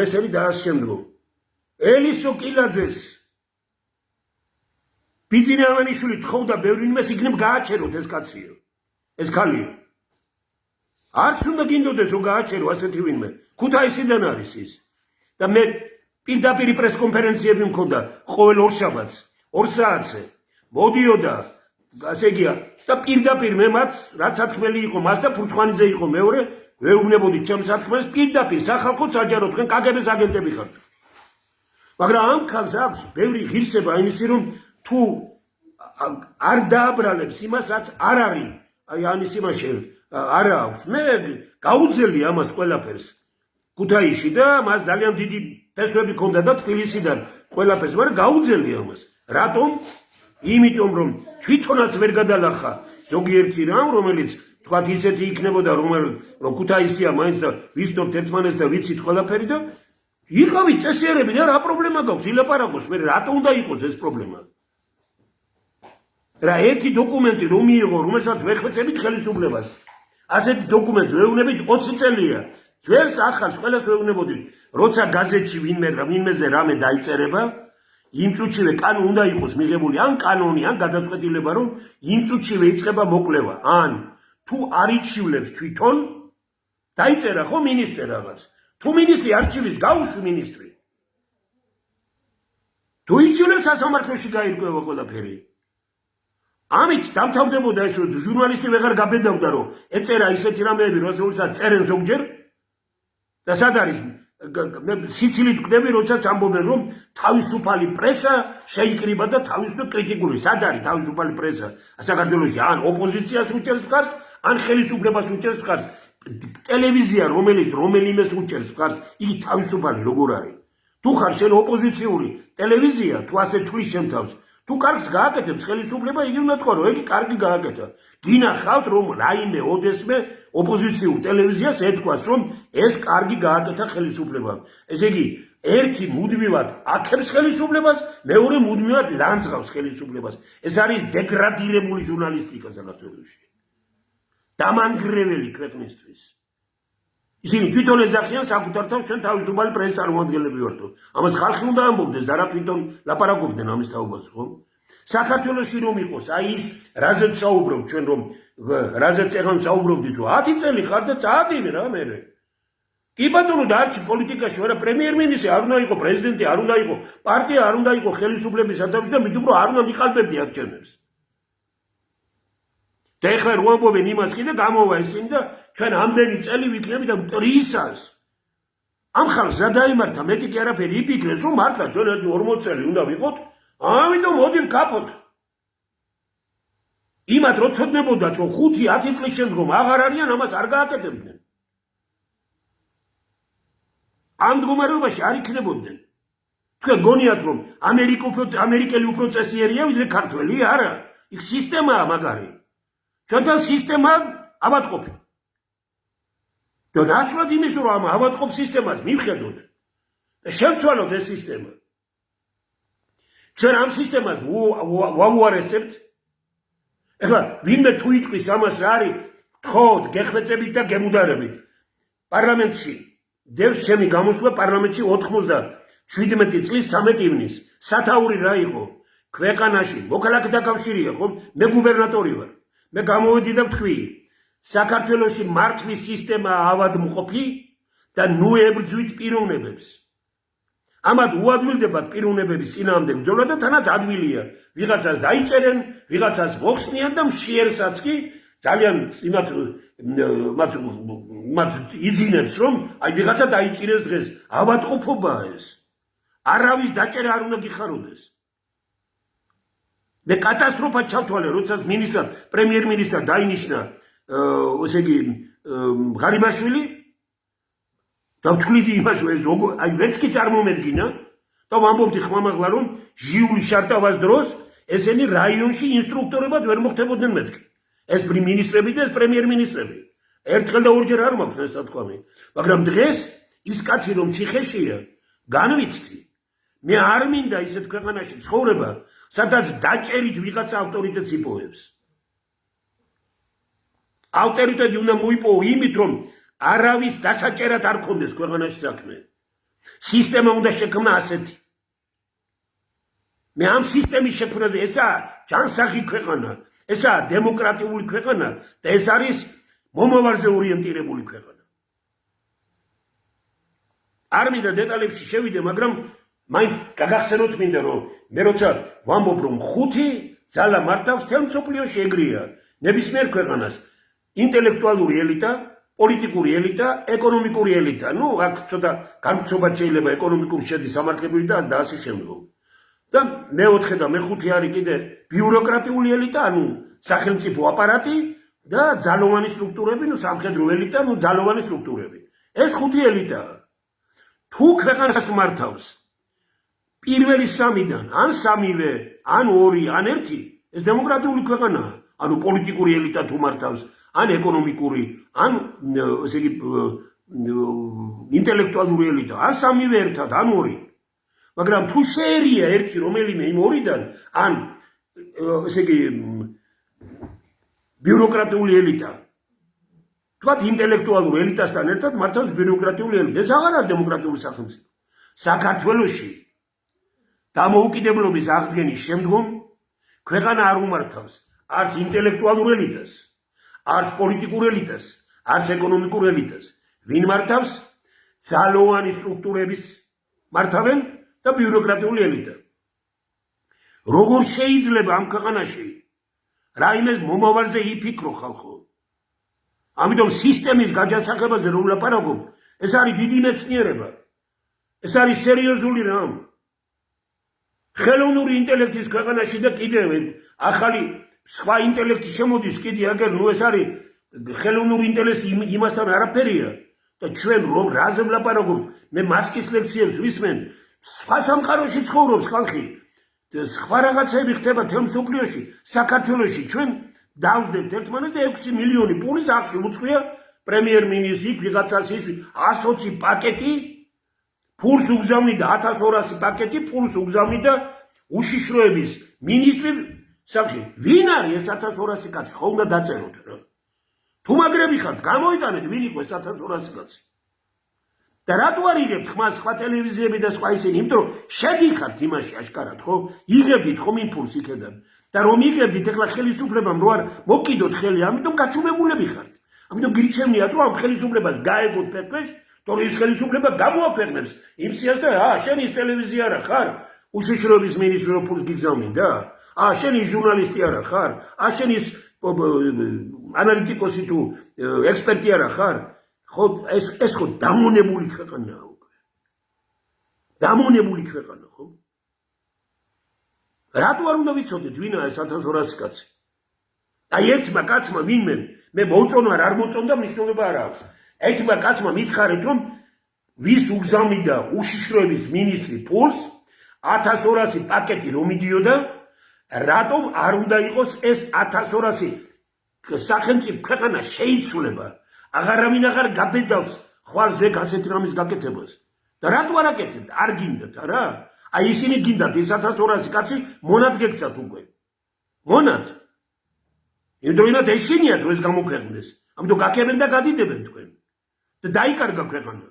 ესენი და ამ შემდგომ. ელისო კილაძეს ბიძინავანიშვილი თხოვდა ბევრი იმას იქნებ გააჩეროთ ეს კაციო. ეს ქალიო. არც უნდა გინდოდეს რომ გააჩერო ასეთი ვინმე. ქუთაისიდან არის ის. და მე პირდაპირ პრესკონფერენციები მქონდა ყოველ ორშაბათს 2 საათზე. მოდიოდა ასე იგია და პირდაპირ მე მათ რაც სათქმელი იყო მას და ფურცხვანიძე იყო მეორე, ვეუბნებოდი ჩემს სათქმელს პირდაპირ სახალხო საჯარო თქვენ კგბ-ს აგენტები ხართ. მაგრამ ამ ქალს აქვს ბევრი ღირსება იმისი რომ თუ არ დააბრალებს იმას რაც არ არის, აი ამის იმაში არ აქვს. მე გაუძელი ამას ყველაფერს ქუთაისში და მას ძალიან დიდი ფესვები ჰქონდა და თბილისიდან ყველაფერს, მაგრამ გაუძელი ამას. რატომ? იმიტომ რომ თვითონაც ვერ გადალახა ზოგიერთი რამ, რომელიც თქვათ ისეთი იქნებოდა რომ ქუთაისია მაინც და ვიცნობთ ერთმანეთს და ვიცით ყველაფერი და იყავით წესიერები და რა პრობლემა გაქვს ილაპარაკოს, მე რატო უნდა იყოს ეს პრობლემა? რა ერთი დოკუმენტი რომ მიიღო, რომელსაც ვეხვეწებით ხელისუფლებას. ასეთი დოკუმენტს ვეუბნებით 20 წელია. ძველს ახალს ყველას ვეუბნებოდით, როცა გაზეთში ვინმეზე რამე დაიწერება, იმ წუთშივე კანონი უნდა იყოს მიღებული, ან კანონი, ან გადაწყვეტილება, რომ იმ წუთშივე იწყება მოკვლევა. ან თუ არ იჩივლებს თვითონ, დაიწერა ხო მინისტრ რაღაც. თუ მინისტრი არჩივის გაუშვი მინისტრი. თუ იჩივლებს სასამართლოში გაირკვევა ყველაფერი. ამით დამთავრდებოდა ეს რომ ჟურნალისტი ვეღარ გაბედავდა რომ ეწერა ისეთი რამეები როდესაც წერენ ზოგჯერ და სად არის მე სიცილით ვკდები როდესაც ამბობენ რომ თავისუფალი პრესა შეიკრიბა და თავისუფალი კრიტიკული სად არის თავისუფალი პრესა საქართველოში ან ოპოზიციას უჭერს მხარს ან ხელისუფლებას უჭერს მხარს ტელევიზია რომელიმეს უჭერს მხარს იგი თავისუფალი როგორ არის თუ ხარ შენ ოპოზიციური ტელევიზია თუ ასე თulis შემთავს თუ კარგს გააკეთებს ხელისუფლება, იგი უნდა თქვა, რომ იგი კარგი გააკეთა. გინახავთ, რომ რაიმე ოდესმე ოპოზიციურ ტელევიზიას ეთქვას, რომ ეს კარგი გააკეთა ხელისუფლებამ. ესე იგი, ერთი მუდმივად აქებს ხელისუფლებას, მეორე მუდმივად ლანძღავს ხელისუფლებას. ეს არის დეგრადირებული ჟურნალისტიკა საქართველოში. დამანგრეველი ქვეყნისთვის. ისინი თვითონ ეძახიან საკუთარ თავს, ჩვენ თავისუფალი პრესის წარმომადგენლები ვართ. ამას ხალხი უნდა ამბობდეს და რა თვითონ ლაპარაკობდნენ ამის თაობას, ხო? საქართველოში რომ იყოს, აი ის რაზეც საუბრობ ჩვენ რომ რაზეც ეხან საუბრობდით, რომ 10 წელი ხარ და წაადივე რა მე. კი ბატონო, დარჩი პოლიტიკაში, არა პრემიერ-მინისტრი, არ უნდა იყო პრეზიდენტი, არ უნდა იყო პარტია, არ უნდა იყო ხელისუფლების სათავეში და მით უფრო არ უნდა მიყალბებდი არჩევნებს. და ეხლა რო ამბობენ იმას კი და გამოვა ისინი და ჩვენ ამდენი წელი ვიქნები და მტრისას. ამ ხალხს რა დაიმართა, მეტი კი არაფერი იფიქრეს, რომ მართლა ჩვენ 40 წელი უნდა ვიყოთ, ამიტომ მოდი ვკაფოთ. იმათ რო ცოდნებოდათ, რომ 5-10 წლის შემდგომ აღარ არიან, ამას არ გააკეთებდნენ. ამ მდგომარეობაში არ იქნებოდნენ. თქვენ გონიათ რომ ამერიკელი უფრო წესიერია ვიდრე ქართველი? არა. იქ სისტემაა მაგარი. ჩვენთან სისტემა ავადმყოფი. და ნაცვლად იმის რომ ამ ავადმყოფ სისტემას მივხედოთ და შევცვალოთ ეს სისტემა. ჩვენ ამ სისტემას ვაუარესებთ. ეხლა ვინმე თუ იტყვის ამას რა არის, თხოვთ გეხვეწებით და გემუდარებით. პარლამენტში დევს ჩემი გამოსვლა პარლამენტში 97 წლის 13 ივნის. სათაური რა იყო? ქვეყანაში მოქალაქეთა კავშირია, ხო? მე გუბერნატორი ვარ. მე გამოვედი და ვთქვი, საქართველოში მართვის სისტემა ავადმყოფი და ნუ ებრძვით პიროვნებებს. ამათ უადვილდებათ პიროვნებების წინააღმდეგ ბრძოლა და თანაც ადვილია. ვიღაცას დაიჭერენ, ვიღაცას მოხსნიან და მშიერსაც კი ძალიან მათ იძინებს რომ აი ვიღაცა დაიჭირეს დღეს. ავადმყოფობაა ეს. არავის დაჭერა არ უნდა გიხაროდეს. მე კატასტროფა ჩავთვალე, როდესაც პრემიერ-მინისტრად დაინიშნა ესე იგი ღარიბაშვილი და ვთქვიდი იმას რომ აი ვერც კი წარმომედგინა და ვამბობდი ხმამაღლა რომ ჟიული შარტავას დროს ესენი რაიონში ინსტრუქტორებად ვერ მოხდებოდნენ მეთქი. ეს მინისტრები და ეს პრემიერ-მინისტრები. ერთხელ და ორჯერ არ მაქვს ეს თქვამი. მაგრამ დღეს ის კაცი რომ ციხეშია, განვიცდი. მე არ მინდა ისეთ ქვეყანაში ცხოვრება, სადაც დაჭერით ვიღაცა ავტორიტეტს იპოვებს. ავტორიტეტი უნდა მოიპოვო იმით, რომ არავის დასაჭერად არ ქონდეს ქვეყანაში საქმე. სისტემა უნდა შექმნა ასეთი. მე ამ სისტემის შექმნაზე ესაა ჯანსაღი ქვეყანა, ესაა დემოკრატიული ქვეყანა და ეს არის მომავალზე ორიენტირებული ქვეყანა. არ მინდა დეტალებში შევიდე, მაგრამ მაინც გაგახსენოთ მინდა რომ მე როცა ვამბობ რომ ხუთი ძალა მართავს თელ მსოფლიოში ეგრეა. ნებისმიერ ქვეყანას ინტელექტუალური ელიტა, პოლიტიკური ელიტა, ეკონომიკური ელიტა. ნუ აქ ცოტა განცობა შეიძლება ეკონომიკური შედის სამართლებრივი და ასე შემდგომ. და მეოთხე და მეხუთე არის კიდე ბიუროკრატიული ელიტა, ანუ სახელმწიფო აპარატი და ძალოვანი სტრუქტურები, ნუ სამხედრო ელიტა, ნუ ძალოვანი სტრუქტურები. ეს ხუთი ელიტაა. თუ ქვეყანას მართავს პირველი სამიდან, ან სამივე, ან ორი, ან ერთი, ეს დემოკრატიული ქვეყანაა. ანუ პოლიტიკური ელიტა თუ მართავს, ან ეკონომიკური, ან ესე იგი ინტელექტუალური ელიტა, ან სამივე ერთად, ან ორი. მაგრამ თუ შეერია ერთი რომელიმე იმ ორიდან, ან ესე იგი ბიუროკრატიული ელიტა, თქვათ ინტელექტუალურ ელიტასთან ერთად მართავს ბიუროკრატიული ელიტა. ეს აღარ არის დემოკრატიული სახელმწიფო. საქართველოში დამოუკიდებლობის აღდგენის შემდგომ ქვეყანა არ უმართავს არც ინტელექტუალურ ელიტას, არც პოლიტიკურ ელიტას, არც ეკონომიკურ ელიტას. ვინ მართავს? ძალოვანი სტრუქტურების მართავენ და ბიუროკრატიული ელიტა. როგორ შეიძლება ამ ქვეყანაში რაიმეს მომავალზე იფიქრო ხალხო? ამიტომ სისტემის გაჯანსაღებაზე რომ ვლაპარაკობ, ეს არის დიდი მეცნიერება. ეს არის სერიოზული რამ. ხელოვნური ინტელექტის ქვეყანაში და კიდევ ახალი სხვა ინტელექტი შემოდის კიდე აგერ, ნუ ეს არის ხელოვნური ინტელექტი იმასთან არაფერია და ჩვენ რომ რაზე ვლაპარაკობ, მე მასკის ლექციებს ვისმენ, სხვა სამყაროში ცხოვრობს ხალხი. სხვა რაღაცები ხდება თელ მსოფლიოში, საქართველოში ჩვენ დავსდებთ ერთმანეთს და 6 მილიონი პულის ახში უწყია პრემიერ-მინისტრი ვიღაცას ის 120 პაკეტი ფულს უგზავნიდა 1200 პაკეტი ფულს უგზავნიდა უშიშროების მინისტრი სახში. ვინ არის ეს 1200 კაცი? ხო უნდა დაწეროთ რა. თუ მაგრები ხართ, გამოიტანეთ ვინ იყო ეს 1200 კაცი. და რატო არ იღებთ ხმას სხვა ტელევიზიები და სხვა ისინი? იმიტომ რომ შეგიხართ იმაში აშკარად, ხო? იღებდით ხომ იმპულს იქედან. და რომ იღებდით ეხლა ხელისუფლებამ რო არ მოკიდოთ ხელი, ამიტომ გაჩუმებულები ხართ. ამიტომ გირჩევნიათ რომ ამ ხელისუფლებას გაეგოთ ფერფლეში, თორე ის ხელისუფლება გამოაქვეყნებს იმ სიას და შენ ის ტელევიზია არა ხარ? უშიშროების მინისტრი რო ფულს გიგზავნი და შენ ის ჟურნალისტი არა ხარ? შენ ის ანალიტიკოსი თუ ექსპერტი არა ხარ? ხო ეს ხო დამონებული ქვეყანაა უკვე. დამონებული ქვეყანა ხო? რატო არ უნდა ვიცოდეთ ვინაა ეს 1200 კაცი? აი ერთმა კაცმა ვინმე მე მოწონვარ არ მოწონდა მნიშვნელობა არ აქვს. ერთმა კაცმა მითხარით რომ ვის უგზავნიდა უშიშროების მინისტრი ფულს 1200 პაკეტი რომ მიდიოდა რატომ არ უნდა იყოს ეს 1200 სახელმწიფო ქვეყანა შეიცვლება აღარავინ აღარ გაბედავს ხვალზე გასეთი რამის გაკეთებას და რატო არ აკეთებთ არ გინდათ არა აი ისინი გინდათ ეს 1200 კაცი მონად გეკცათ უკვე მონად იმიტომ რომ ეშინიათ რომ ეს გამოქვეყნდეს ამიტომ გაკეთებენ და გადიდებენ თქვენ და დაიკარგა ქვეყანა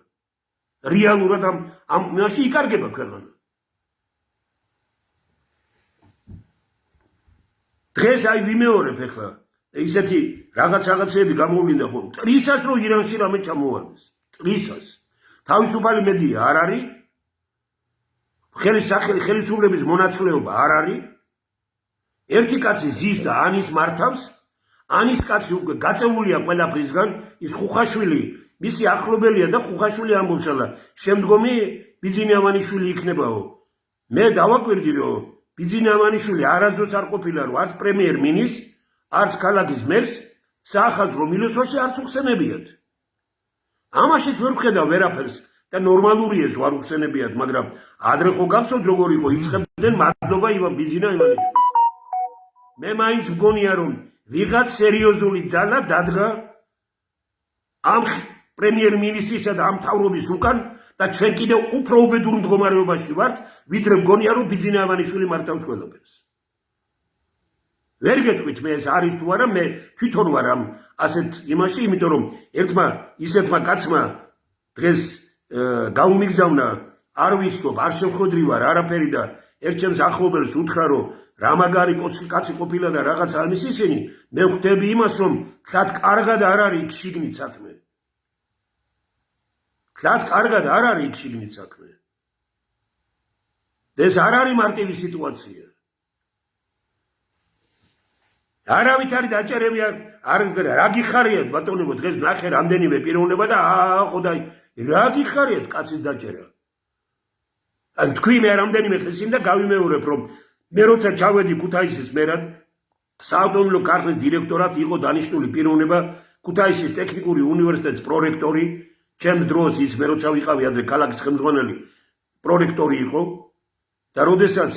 რეალურად ამ მაშინ იკარგება ქვეყანა დღეს აი ვიმეორებ ახლა ისეთი რაღაცები გამოვლინდა ხო ტრისას რო ირანში რამე ჩამოვარდეს ტრისას თავისუფალი მედია არ არის ხელისუფლების მონაცვლეობა არ არის ერთი კაცი ზის და ანის მართავს ანის კაცი უკვე გაწეულია ყველაფრისგან ის ხუხაშვილი მისი ახლობელია და ხუხაშვილი ამბობს ალა შემდგომი ბიძინავანიშვილი იქნებაო მე დავაკვირდი რომ ბიძინავანიშვილი არასდროს არ ყოფილა რომ არც პრემიერ-მინისტრს არც ქალაქის მერს საახალწლო მილოსვაში არც უხსენებიათ ამაშიც ვერ ვხედავ ვერაფერს და ნორმალურია ვარ უხსენებიათ მაგრამ ადრე ხო გახსოვთ როგორ იყო იწყებდნენ მადლობა ივან ბიძინავანიშვილს მე მაინც მგონია რომ ვიღაც სერიოზული ძალა დადგა ამ პრემიერ-მინისტრისა და ამ მთავრობის უკან და ჩვენ კიდევ უფრო უბედურ მდგომარეობაში ვართ ვიდრე მგონია რომ ბიძინავანიშვილი მართავს ყველაფერს ვერ გეტყვით მე ეს არის თუ არა მე თვითონ ვარ ამ ასეთ იმაში იმიტომ რომ ერთმა ისეთმა კაცმა დღეს გაუმიგზავნა არ ვიცნობ არ შევხვედრი ვარ არაფერი და ერთ ჩემს ახლობელს უთხრა რომ რა მაგარი კაცი ყოფილა და რაღაც ამის ისინი მე ხვდები იმას რომ თლად კარგად არ არის იქ შიგნით საქმე თლად კარგად არ არის იქ შიგნით საქმე ეს არ არის მარტივი სიტუაცია არავით არის დაჭერები არ რა გიხარიათ ბატონებო დღეს ნახე რამდენიმე პიროვნება და ხოდაი რა გიხარიათ კაცის დაჭერა ან თქვი მე რამდენიმე ხეს იმ და გავიმეორებ რომ მე როცა ჩავედი ქუთაისის მერად საავტომობილო ქარხნის დირექტორად იყო დანიშნული პიროვნება ქუთაისის ტექნიკური უნივერსიტეტის პრორექტორი ჩემს დროს ის მე როცა ვიყავი ადრე ქალაქის ხელმძღვანელი პრორექტორი იყო და როდესაც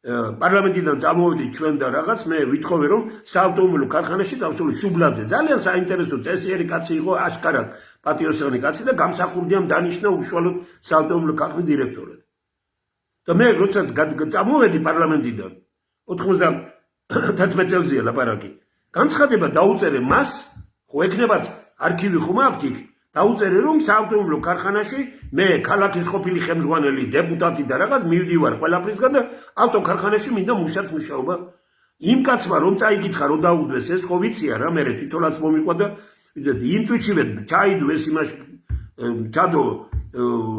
პარლამენტიდან წამოვედი ჩვენ და რაღაც მე ვითხოვე რომ საავტომობილო ქარხანაში დავსული შუბლაძე ძალიან საინტერესო წესიერი კაცი იყო აშკარად პატიოსანი კაცი და გამსახურდიამ დანიშნა უშუალოდ საავტომობილო ქარხნის დირექტორად და მე როცა წამოვედი პარლამენტიდან 91 წელზეა ლაპარაკი განცხადება დაუწერე მას ხო ეკნებათ არქივი ხომ აქვს იქ დაუწერე რომ საავტომობილო ქარხანაში მე ქალაქის ყოფილი ხელმძღვანელი დეპუტატი და რაღაც მივდივარ ყველაფრისგან და ავტოქარხანაში მინდა მუშად მუშაობა იმ კაცმა რომ წაიკითხა რომ დაუდვეს ეს ხო ვიცია რა მე თვითონაც მომიყვა და იმ წუთშივე ჩაიდო ეს იმაში ჩადო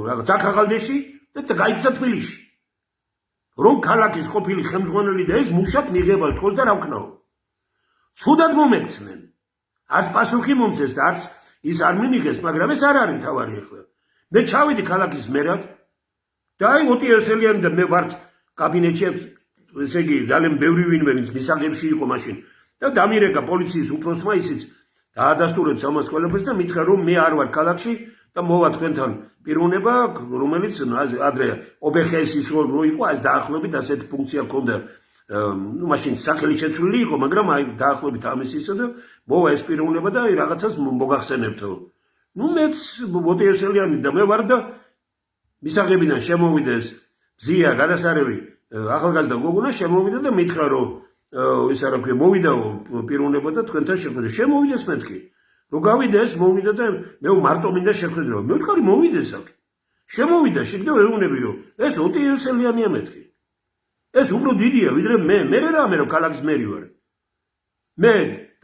რაღაც ახალგაზრდაში და გაიქცა თბილისში რომ ქალაქის ყოფილი ხელმძღვანელი და ეს მუშად მიღება თქოს და რა ვქნაო ცუდად მომექცნენ არც პასუხი მომწეს და არც ის არ მიმიღეს მაგრამ ეს არ არის თავარი ახლა მე ჩავედი ქალაქის მერად და აი ოტიესელიანი და მე ვართ კაბინეტში ესე იგი ძალიან ბევრი ვინმე ვინც მისაღებში იყო მაშინ და დამირეკა პოლიციის უფროსმა ისიც დაადასტურებს ამას ყველაფერს და მითხრა რომ მე არ ვარ ქალაქში და მოვა თქვენთან პიროვნება რომელიც ადრე ობხსის რო იყო ეს დაახლოებით ასეთი ფუნქცია ჰქონდა ну машин სახელი შეცვლილი იყო მაგრამ აი დაახლოებით ამის ისო და მოვა ეს პიროვნება და აი რაღაცას მოგახსენებთო ну მეც ოტიესელიანი და მე ვარ და მისაღებიდან შემოვიდა ეს ზია გადასარევი ახალგაზრდა გოგონა შემოვიდა და მითხრა რომ ისა რა ქვია მოვიდაო პიროვნება და თქვენთან შეხვედრა შემოვიდეს მეთქი რომ გავიდა ეს მოვიდა და მე მარტო მინდა შეხვედრა მე ვთქვი მოვიდეს აქ შემოვიდა შეგდა ვეუბნები რომ ეს ოტიესელიანია მეთქი ეს უფრო დიდია ვიდრე მე რამე რომ ქალაქის მერი ვარ მე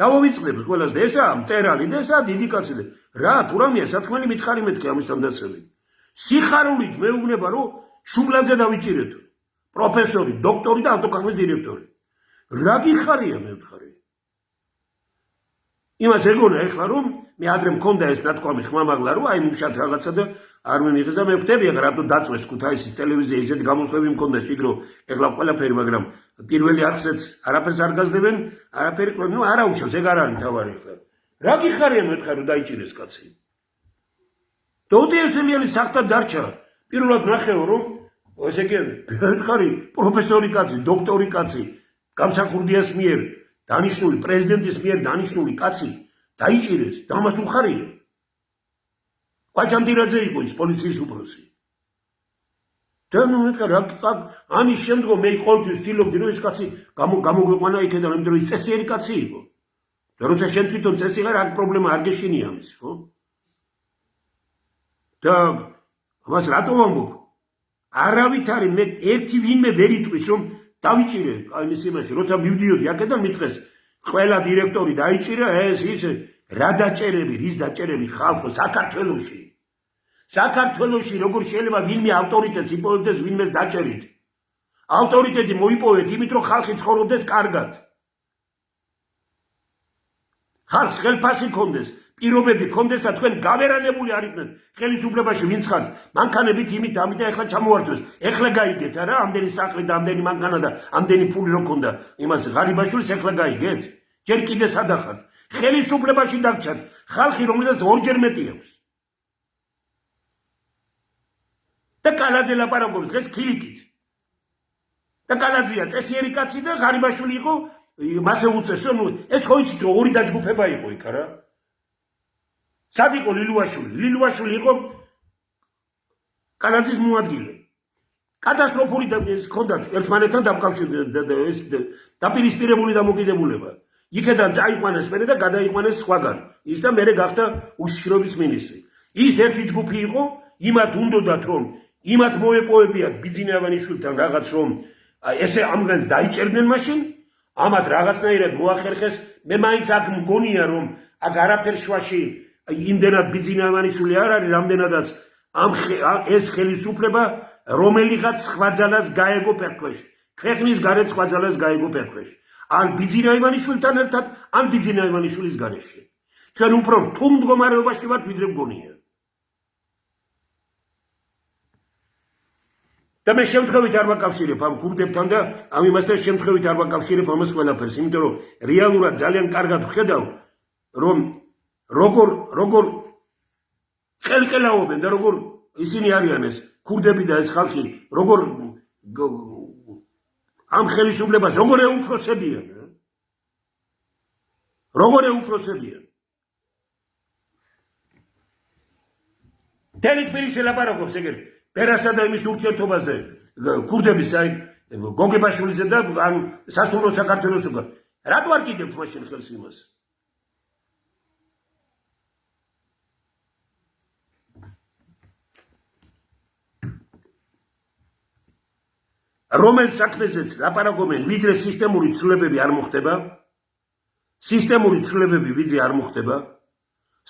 დავავიწყდები ყველას და ესაა მწერალი და ესაა დიდი კაცი და რა თუ რამეა სათქმელი მითხარი მეთქი ამისთან დაცემით სიხარულით მეუბნება რომ შუბლაძე დავიჭირეთო პროფესორი დოქტორი და ავტოქარხნის დირექტორი რა გიხარია მე ვთხარი იმას ეგონა ეხლა რომ მე ადრე მქონდა ეს ნათქვამი ხმამაღლა რომ აი მუშად რაღაცა და არ მიმიღეს და მე ვხვდები ახლა რატო დაწვეს ქუთაისის ტელევიზია ისეთი გამოსვლები მქონდა შიგრო ეხლა ყველაფერი მაგრამ პირველი არხზეც არაფერს არ გაზდებენ არაფერი ну არა უშავს ეგ არ არის თავარი ახლა რა გიხარია მე ვთხარ რომ დაიჭირეს კაცი დოუტიევსელიანი სახტად დარჩა. პირველად ნახეო რომ ესე იგი ხარი პროფესორი კაცი, დოქტორი კაცი, გამსახურდიას მიერ დანიშნული პრეზიდენტის მიერ დანიშნული კაცი დაიჭირეს, და ამას უხარია. კვაჭანტირაძე იყო ის პოლიციის უფროსი. და ნუ ამის შემდგომ მე ყოველთვის ვთილობდი რომ ეს კაცი გამოგვიყვანა იქიდან, იმიტომ რომ ის წესიერი კაცი იყო. და როცა შენ თვითონ წესი ხარ, აქ პრობლემა არ გეშინია ამის, ხო? და ამას რატომ ვამბობ? არავით არის, მე ერთი ვინმე ვერ იტყვის რომ დავიჭირე აი მის იმაში, როცა მივდიოდი აქედან მითხეს ყველა დირექტორი დაიჭირა ეს ის რა დაჭერები, რის დაჭერები ხალხო საქართველოში. საქართველოში როგორ შეიძლება ვინმე ავტორიტეტს იპოვებდეს ვინმეს დაჭერით? ავტორიტეტი მოიპოვეთ იმით რომ ხალხი ცხოვრობდეს კარგად. ხალხს ხელფასი ქონდეს, პირობები ქონდეს და თქვენ გავერანებული არ იქნეთ ხელისუფლებაში ვინც ხართ, მანქანებით იმით ამით და ეხლა ჩამოვართვეს. ეხლა გაიგეთ არა, ამდენი სახლი და ამდენი მანქანა და ამდენი ფული რო ქონდა იმას ღარიბაშვილს ეხლა გაიგეთ? ჯერ კიდე სადახართ. ხელისუფლებაში დაგჭათ ხალხი რომელსაც ორჯერ მეტი აქვს. და კალაძე ლაპარაკობს დღეს ქილიკით. და კალაძეა წესიერი კაცი და ღარიბაშვილი იყო, მასე უწეს რომ ეს ხო იცით რომ ორი დაჯგუფება იყო იქ არა? სად იყო ლილუაშვილი? ლილუაშვილი იყო კალაძის მოადგილე. კატასტროფული ჰქონდათ ერთმანეთთან დაპირისპირებული დამოკიდებულება. იქედან წაიყვანეს მერე და გადაიყვანეს სხვაგან. ის და მერე გახდა უშიშრობის მინისტრი. ის ერთი ჯგუფი იყო, იმათ უნდოდათ რომ იმათ მოეპოვებიათ ბიძინავანიშვილთან რაღაც რომ ესე ამგანს დაიჭერდნენ მაშინ, ამათ რაღაცნაირად მოახერხეს. მე მაინც აქ მგონია რომ აქ არაფერ შვაში იმდენად ბიძინავანიშვილი არ არის, რამდენადაც ეს ხელისუფლება რომელიღაც სხვა ძალას გაეგო ფერქვეში. ქვეყნის გარეთ სხვა ძალას გაეგო ფერქვეში. ან ბიძინავანიშვილთან ერთად, ან ბიძინავანიშვილის გარეშე. ჩვენ უფრო რთულ მდგომარეობაში ვართ, ვიდრე მგონია. და მე შემთხვევით არ ვაკავშირებ ამ ქურდებთან და ამ იმასთან შემთხვევით არ ვაკავშირებ ამას ყველაფერს, იმიტომ რომ რეალურად ძალიან კარგად ვხედავ, რომ როგორ ყელყელაობენ და როგორ ისინი არიან ეს ქურდები და ეს ხალხი, როგორ ამ ხელისუფლებას როგორ ეუფროსებიან. როგორ ეუფროსებიან. თელი თბილისი ლაპარაკობს ეგერ პერასა და იმის ურთიერთობაზე ქურდების აი გოგებაშვილიზე და ან სასულიერო საქართველოს უკან. რატო არ კიდევთ მაშინ ხელს იმას? რომელ საქმეზეც ლაპარაკობენ, ვიდრე სისტემური ცვლილებები არ მოხდება, სისტემური ცვლილებები ვიდრე არ მოხდება,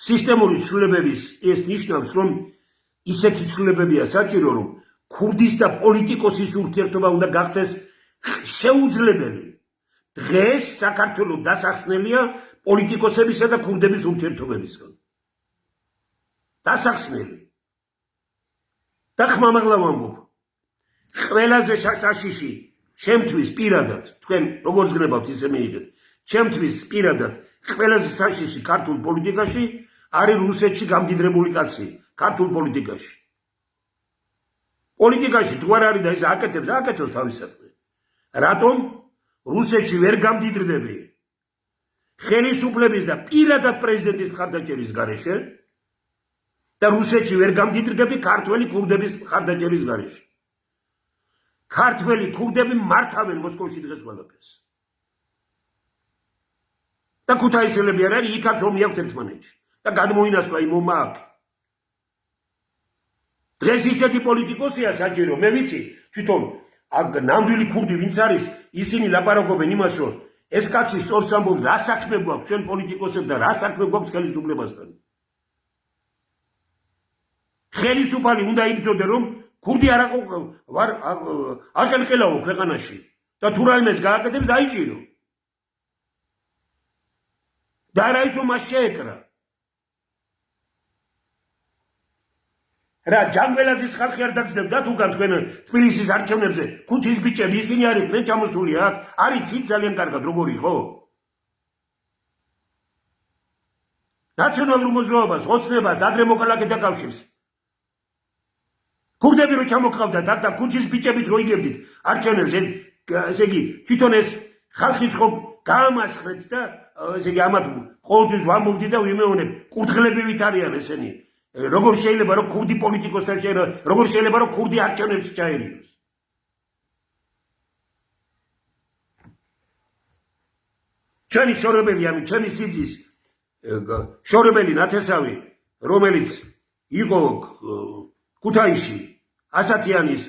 სისტემური ცვლილებების ეს ნიშნავს, რომ ისეთი ცვლილებებია საჭირო, რომ ქურდის და პოლიტიკოსის ურთიერთობა უნდა გახდეს შეუძლებელი. დღეს საქართველოს დასახსნელია პოლიტიკოსებისა და ქურდების ურთიერთობებისგან. დასახსნელი. და ხმამაღლა ვამბობ. ყველაზე საშიში ჩემთვის პირადად, თქვენ როგორც გნებავთ ისე მიიღეთ, ჩემთვის პირადად ყველაზე საშიში ქართულ პოლიტიკაში არის რუსეთში გამდიდრებული კაცი, ქართულ პოლიტიკაში. პოლიტიკაში თუ არ არის და ის აკეთებს, აკეთოს თავისადმი. რატომ? რუსეთში ვერ გამდიდრდები ხელისუფლების და პირადად პრეზიდენტის მხარდაჭერის გარეშე და რუსეთში ვერ გამდიდრდები ქართველი ქურდების მხარდაჭერის გარეშე. ქართველი ქურდები მართავენ მოსკოვში დღეს ყველაფერს. და ქუთაისელები არ არის, იქაც ომი აქვთ ერთმანეთში. და გადმოინაცვლა იმ ომმა აქ. დღეს ისეთი პოლიტიკოსია საჭირო, მე ვიცი, თვითონ ნამდვილი ქურდი ვინც არის, ისინი ლაპარაკობენ იმას, რომ ეს კაცი სწორს ამბობს, რა საქმე გვაქვს ჩვენ პოლიტიკოსებთან, რა საქმე გვაქვს ხელისუფლებასთან. ხელისუფალი უნდა იბრძოდე, რომ ქურდი არ აყელყელაო ქვეყანაში და თუ რაიმეს გააკეთებს დაიჭირო. და არა ის რომ მას შეეკრა. რა ჯანგველაძის ხალხი არ დაგძდებდა თუგან თქვენ თბილისის არჩევნებზე ქუჩის ბიჭები ისინი არ იყვნენ ჩამოსული აქ? არიცით ძალიან კარგად როგორ იყო? ნაციონალურ მოძრაობას, ოცნებას, ადრე მოქალაქეთა კავშირს ქურდები რო ჩამოყავდათ აქ და ქუჩის ბიჭებით რო იგებდით არჩევნებს ესე იგი თვითონ ეს ხალხიც ხო გაამასხრეთ და ესე იგი ამათ ყოველთვის ვამბობდი და ვიმეონებ კურდღლებივით არიან ესენი როგორ შეიძლება რომ ქურდი პოლიტიკოსთან როგორ შეიძლება რომ ქურდი არჩევნებში ჩაერიოს ჩვენი შორებელი ანუ ჩვენი სიძის შორებელი ნათესავი რომელიც იყო ქუთაისში ასათიანის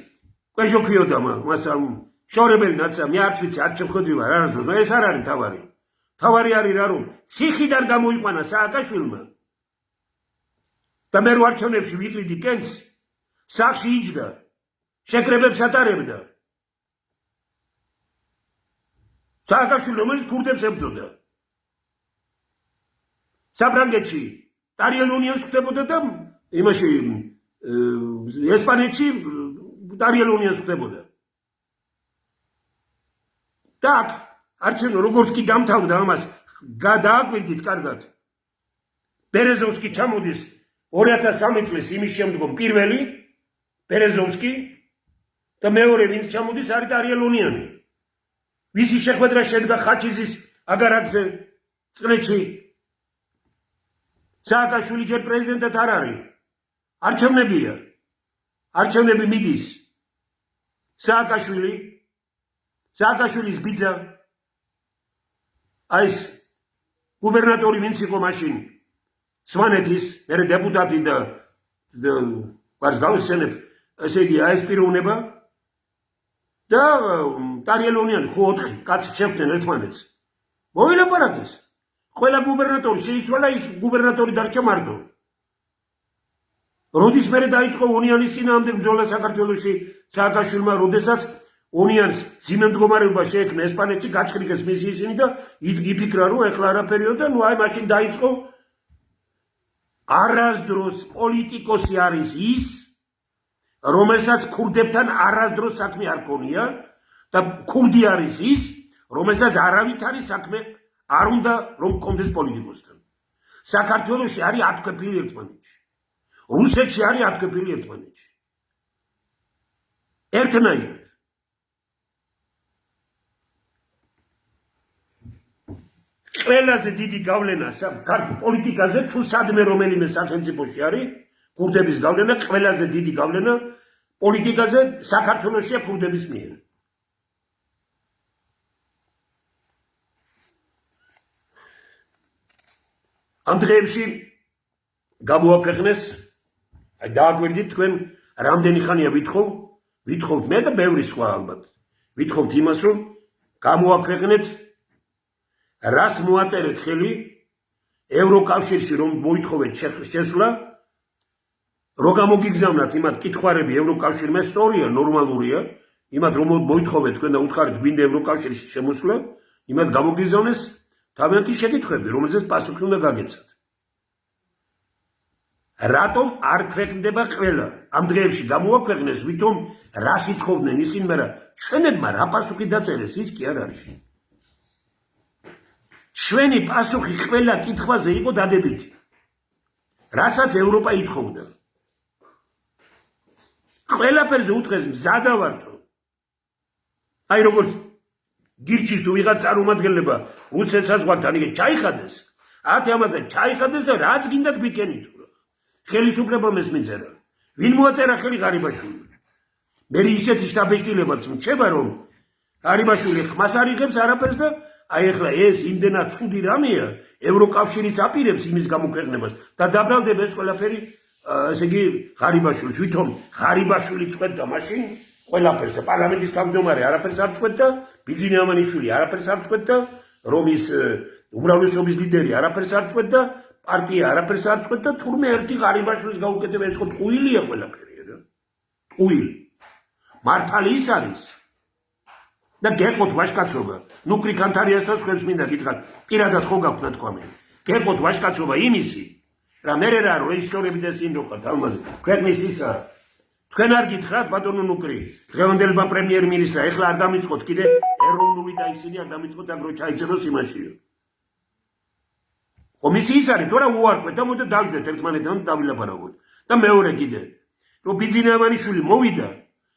კვეჟოქიოდა მას შორებელი ნაცა მე არც ვიცი არ შემხედრი ვარ არასდროს ეს არ არის თავარი არის რა რომ ციხიდან გამოიყვანა სააკაშვილმა და მე რო არჩევნებში ვიყრიდი კენს სახში იჯდა შეკრებებს ატარებდა სააკაშვილი რომელიც ქურდებს ებრძოდა საფრანგეთში ტარიელ უნიონს ხდებოდა და იმაში ესპანეთში ტარიელ უნიონს ხდებოდა და არჩევნო როგორც კი დამთავრდა ამას გადააკვირდით კარგად ბერეზოვსკი ჩამოდის 2003 წლის იმის შემდგომ პირველი ბერეზოვსკი და მეორე ვინც ჩამოდის არის ტარიელ უნიონი ვისი შეხვედრა შედგა ხაჩიზის აგარაკზე წყლეთში სააკაშვილი ჯერ პრეზიდენტად არ არის არჩევნებია არჩევნები მიდის სააკაშვილის ბიძა აი ეს გუბერნატორი ვინც იყო მაშინ სვანეთის მე დეპუტატი და ვარს გავიხსენებ ესე იგი აი ეს პიროვნება და ტარიელ უნიონი ხო 4 კაცი შეხვდნენ ერთმანეთს მოილაპარაკეს ყველა გუბერნატორი შეიცვალა ის გუბერნატორი დარჩა მარტო როდის მერე დაიწყო უნიონის წინააღმდეგ ბრძოლა საქართველოში სააკაშვილმა როდესაც უნიონს ძიმე მდგომარეობა შეექმნა ესპანეთში გაჩხრიკეს მისი ისინი და იფიქრა რომ ეხლა არაფერია და ნუ აი მაშინ დაიწყო არასდროს პოლიტიკოსი არის ის რომელსაც ქურდებთან არასდროს საქმე არ ქონია და ქურდი არის ის რომელსაც არავითარი საქმე არ უნდა რომ გქონდეს პოლიტიკოსთან საქართველოში არის ათქვეფილი ერთმანეთში რუსეთში არის ათქვეფილი ერთმანეთში ერთნაირად ყველაზე დიდი გავლენა პოლიტიკაზე თუ სადმე რომელიმე სახელმწიფოში არის ქურდების გავლენა ყველაზე დიდი გავლენა პოლიტიკაზე საქართველოშია ქურდების მიერ ამ დღეებში გამოაქვეყნეს აი დააგვირდით თქვენ რამდენი ხანია ვითხოვთ მე და ბევრი სხვა ალბათ ვითხოვთ იმას რომ გამოაქვეყნეთ რას მოაწერეთ ხელი ევროკავშირში რომ მოითხოვეთ შესვლა რო გამოგიგზავნათ იმათ კითხვარები ევროკავშირმა სწორია ნორმალურია იმათ რომ მოითხოვეთ თქვენ და უთხარით გვინდა ევროკავშირში შემოსვლა იმათ გამოგიგზავნეს თავიანთი შეკითხვები რომელზეც პასუხი უნდა გაგეცათ რატომ არ ქვეყნდება ყველა ამ დღეებში გამოაქვეყნეს ვითომ რას ითხოვდნენ ისინი მაგრამ ჩვენებმა რა პასუხი დაწერეს ის კი არ არის ჩვენი პასუხი ყველა კითხვაზე იყო დადებითი რასაც ევროპა ითხოვდა ყველაფერზე უთხრეს მზადა ვართ აი როგორც გირჩის თუ ვიღაც წარმომადგენლება რუსეთსაც ვართან იგი ჩაიხადეს ათი ამაზე ჩაიხადეს და რაც გინდა გვიკენით ხელისუფლება მესმიწერა ვინ მოაწერა ხელი ღარიბაშვილი მე ისეთი შტაბეჭდილებაც მრჩება რომ ღარიბაშვილი ხმას არ იღებს არაფერს და აი ახლა ეს იმდენად ცუდი რამეა ევროკავშირის აპირებს იმის გამოქვეყნებას და დაბრალდება ეს ყველაფერი ესე იგი ღარიბაშვილს ვითომ ღარიბაშვილი წვეთდა მაშინ ყველაფერს პარლამენტის თავმჯდომარე არაფერს არ წვეთდა ბიძინა ამანიშვილი არაფერს არ წვეთდა რომის უმრავლესობის ლიდერი არაფერს არ წვეთდა პარტია არაფერს არ წვეთდა თურმე ერთი ღარიბაშვილის გაუკეთება ეს ხო ტყუილია ყველაფერი რა ტყუილი მართალი ის არის და გეყოთ ვაჟკაცობა ნუ კრიკანთარიასთან ხებს მინდა გითხრათ პირადად ხო გაქვთ ნათქვამი გეყოთ ვაჟკაცობა იმისი რა მე რა რო ისტორიები და სინდოხათ ამაზე ქვეყნის ისა თქვენ არ გითხრათ ბატონო ნუკრი დღევანდელმა პრემიერ-მინისტრა ეხლა არ დამიწყოთ კიდე ეროვნული და ისინი არ დამიწყოთ აგრო ჩაიწეროს იმაშიო ხომ ის არის თორე უარყვეთ და მოდი დავждეთ ერთმანეთთან დავილაპარაკოთ და მეორე კიდე რომ ბიძინეამანიშვილი მოვიდა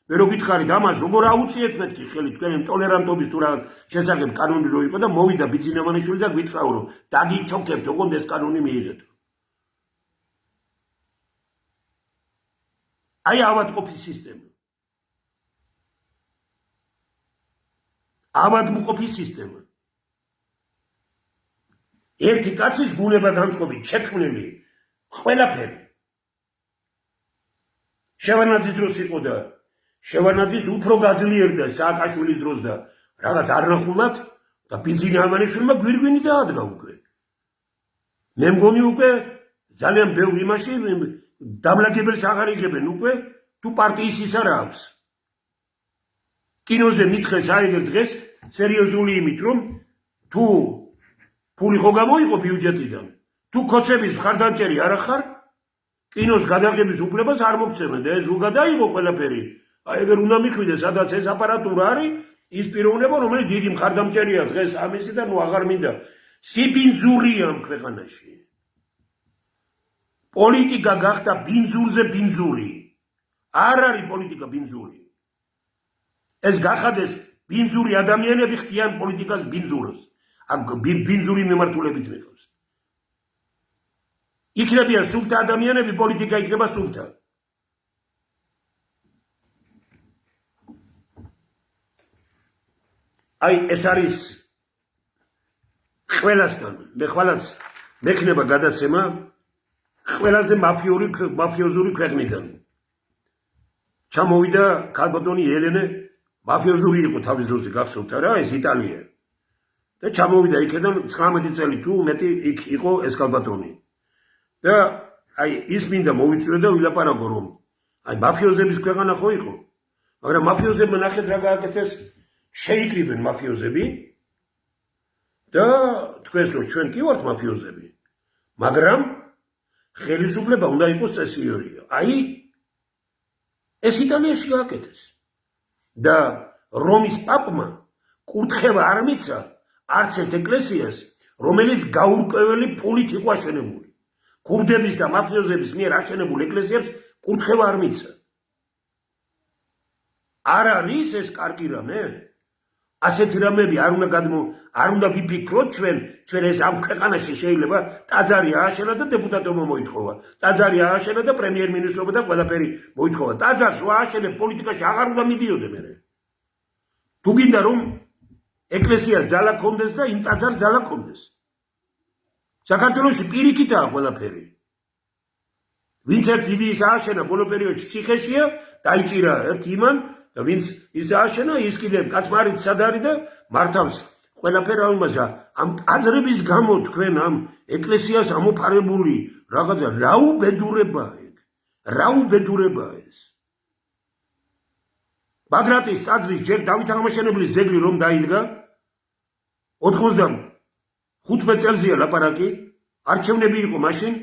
მე რო გითხარით ამას როგორ აუწიეთ მეთქი ხელი თქვენი ტოლერანტობის თუ რაღაც შესახებ კანონი რო იყო და მოვიდა ბიძინეამანიშვილი და გითხავ რომ დაგიჩოქებთ ოღონდ ეს კანონი მიიღეთ აი ავადმყოფის სისტემა ავადმყოფის სისტემა ერთი კაცის გუნება განწყობით შექმნილი ყველაფერი შევარნაძის დროს იყო და შევარნაძის უფრო გაძლიერდა სააკაშვილის დროს და რაღაც არნახულად და ბიძინეამანიშვილმა გვირგვინი დაადგა უკვე მე მგონი უკვე ძალიან ბევრი იმაში დამლაგებელს აღარ იღებენ უკვე თუ პარტიის ის არ აქვს კინოზე მითხეს აიღებ დღეს სერიოზული იმით რომ თუ ფული ხო გამოიყო ბიუჯეტიდან თუ ქოცების მხარდამჭერი არ ახარ კინოს გადაღების უფლებას არ მოგცემენ და ეს უგადაიღო ყველაფერი აი ეგერ უნდა მიხვიდე სადაც ეს აპარატურა არის ის პიროვნება რომელიც დიდი მხარდამჭერია დღეს ამისი და ნუ აღარ მინდა სიბინძურია ამ ქვეყანაში პოლიტიკა გახდა ბინძურზე ბინძური არ არის პოლიტიკა ბინძური ეს გახადეს ბინძური ადამიანები ხდიან პოლიტიკას ბინძურს ბინძური მიმართულებით მიყავს იქნებიან სუფთა ადამიანები პოლიტიკა იქნება სუფთა აი ეს არის ყველასთან მე ხვალაც მექნება გადაცემა ყველაზე მაფიოზური ქვეყნიდან ჩამოვიდა ქალბატონი ელენე მაფიოზური იყო თავის დროზე გახსოვთ რა ეს იტალია და ჩამოვიდა იქიდან 19 წელი თუ მეტი იქ იყო ეს ქალბატონი და აი ის მინდა მოვიწვიო და ვილაპარაკო რომ აი მაფიოზების ქვეყანა ხო იყო მაგრამ მაფიოზებმა ნახეთ რა გააკეთეს შეიკრიბენ მაფიოზები და თქვენს რომ ჩვენ კი ვართ მაფიოზები მაგრამ ხელისუფლება უნდა იყოს წესიორია აი ეს იტალიაში გააკეთეს და რომის პაპმა კურთხევა არ მიცა არც ერთ ეკლესიას რომელიც გაურკვეველი ფულით იყო აშენებული ქურდების და მაფიოზების მიერ აშენებულ ეკლესიებს კურთხევა არ მიცა არ არის ეს კარგი რამე ასეთი რამები არ უნდა ვიფიქროთ ჩვენ ეს ამ ქვეყანაში შეიძლება ტაძარი ააშენა და დეპუტატობა მოითხოვა ტაძარი ააშენა და პრემიერ-მინისტრობა და ყველაფერი მოითხოვა ტაძარს ააშენებ პოლიტიკაში აღარ უნდა მიდიოდე მე თუ გინდა რომ ეკლესიას ძალა ქონდეს და იმ ტაძარს ძალა ქონდეს საქართველოში პირიქითაა ყველაფერი ვინც ერთ იდეის ააშენა ბოლო პერიოდში ციხეშია დაიჭირა ერთ იმან და ვინც ის ააშენა ის კიდევ კაცმარიც სად არის და მართავს ყველაფერი ამაზე ამ ტაძრების გამო თქვენ ამ ეკლესიას ამოფარებული რაღაცა რა უბედურებაა ეს ბაგრატის ტაძრის ჯერ დავით აღმაშენებლის ძეგლი რომ დაიდგა 95 წელზეა ლაპარაკი არჩევნები იყო მაშინ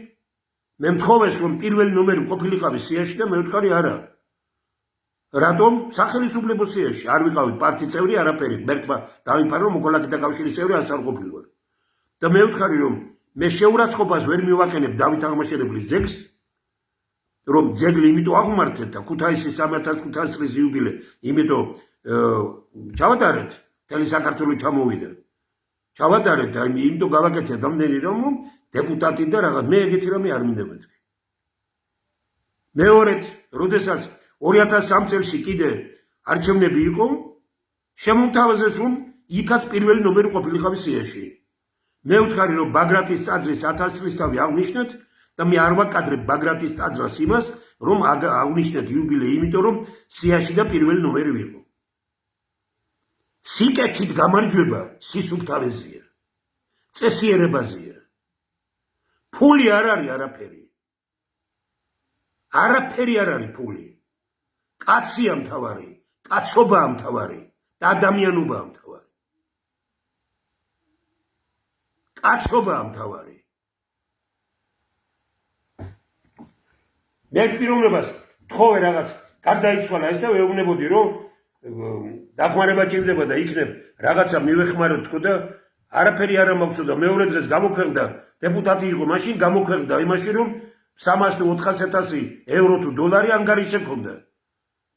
მე მთხოვეს რომ პირველი ნომერი ყოფილიყავი სიაში და მე ვთხარი არა რატომ სახელმწიფო სიაში არ ვიყავით პარტიის წევრი არაფერი მერტმა დავიფარო მოკოლაკეთა კავშირის წევრი ასარ ყოფილვარ და მე ვთხარი რომ მე შეურაცხყოფას ვერ მივაყენებ დავით აღმაშენებლის ძეგლს რომ ძეგლი იმიტომ აღმართეთ და ქუთაისის 305 წლის იუბილე იმიტომ ჩავატარეთ მთელი საქართველო ჩამოვიდა ჩავატარეთ და იმიტომ გავაკეთეთ ამდენი რომ დეპუტატი და რაღაც მე ეგეთი რამე არ მინდა მეთქი მეორედ როდესაც 2003 წელს კიდე არჩევნები იყო შემომთავაზეს რომ იქაც პირველი ნომერი ყოფილიყავი სიაში მე ვთხარი რომ ბაგრატის ტაძრის 1000 წლისთავი აღნიშნეთ და მე არ ვაკადრებ ბაგრატის ტაძრას იმას რომ აღნიშნეთ იუბილე იმიტომ რომ სიაში და პირველი ნომერი ვიყო სიკეთით გამარჯვება სისუფთავეზეა წესიერებაზეა ფული არ არის არაფერი არ არის ფული კაცია მთავარი კაცობაა მთავარი და ადამიანობაა მთავარი კაცობაა მთავარი მე პიროვნებას თხოვე რაღაც გარდაიცვალა ეს და ვეუბნებოდი რომ დახმარება ჭირდება და იქნებ რაღაცა მივეხმაროთ თქო და არაფერი არ მაქვს და მეორე დღეს გამოქვეყნდა დეპუტატი იყო მაშინ გამოქვეყნდა იმაში რომ 300-400 ევრო თუ დოლარი ანგარიში ქონდა.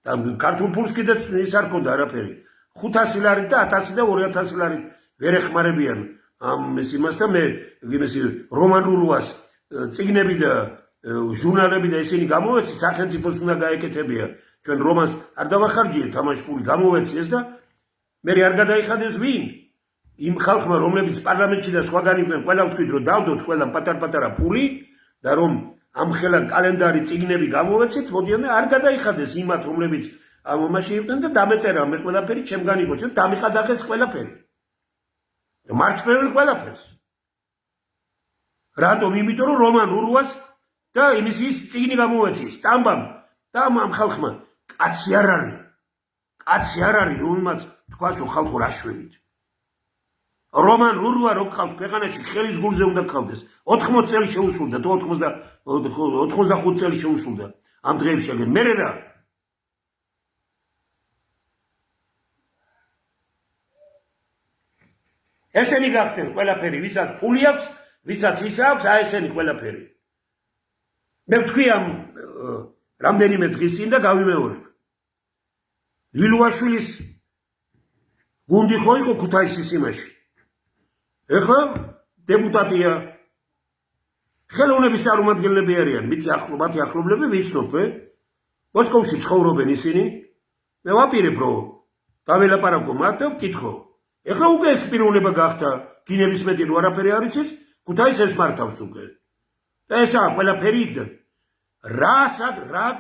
და ქართულ ფულს კიდეც ის არ ქონდა არაფერი. 500 ლარით და 1000 და 2000 ლარით ვერ ეხმარებიან ამ იმას და მე იმისი რომან რურუას წიგნები და ჟურნალები და ისინი გამოვეცი სახელმწიფოს უნდა გაეკეთებია. ჩვენ რომანს არ დავახარჯიეთ თამაში ფული გამოვეციეს და მე არ გადაიხადეს ვინ? იმ ხალხმა რომლებიც პარლამენტში და სხვაგან იყვნენ ყველა ვთქვით რომ დავდოთ ყველა პატარ-პატარა ფული და რომ ამ ხელა კალენდარი წიგნები გამოვეცით მოდიან და არ გადაიხადეს იმათ რომლებიც ამ მომაში იყვნენ და დამეწერა მე ყველაფერი ჩემგან იყო ჩვენ დამიხადაგეს ყველაფერი მარცხნივ ყველაფერს რატომ იმიტომ რომ რომან რურუას და იმის ის წიგნი გამოვეცი სტამბამ და ამ ხალხმა კაცი არ არის რომელმაც თქვას რომ ხალხო რა შვებით რომან რურუა რო ყავს ქვეყანაში ხელის გულზე უნდა ყავდეს 80 წელი შეუსრულდა თუ 85 წელი შეუსრულდა ამ დღეებში აგერ მე რა ესენი გახდნენ ყველაფერი ვისაც ფული აქვს ვისაც ის აქვს აი ესენი ყველაფერი მე ვთქვი ამ რამდენიმე დღის წინ და გავიმეორებ ლილუაშვილის გუნდი ხო იყო ქუთაისის იმაში ეხლა დეპუტატია ხელოვნების წარმომადგენლები არიან მათი ახლობლები ვიცნობ მოსკოვში ცხოვრობენ ისინი მე ვაპირებ რომ დაველაპარაკო მათ და ვკითხო ეხლა უკვე ეს პიროვნება გახდა გინების მეტი რო არაფერი არ იცის ქუთაისს ეს მართავს უკვე და ესაა ყველაფერი იქ რა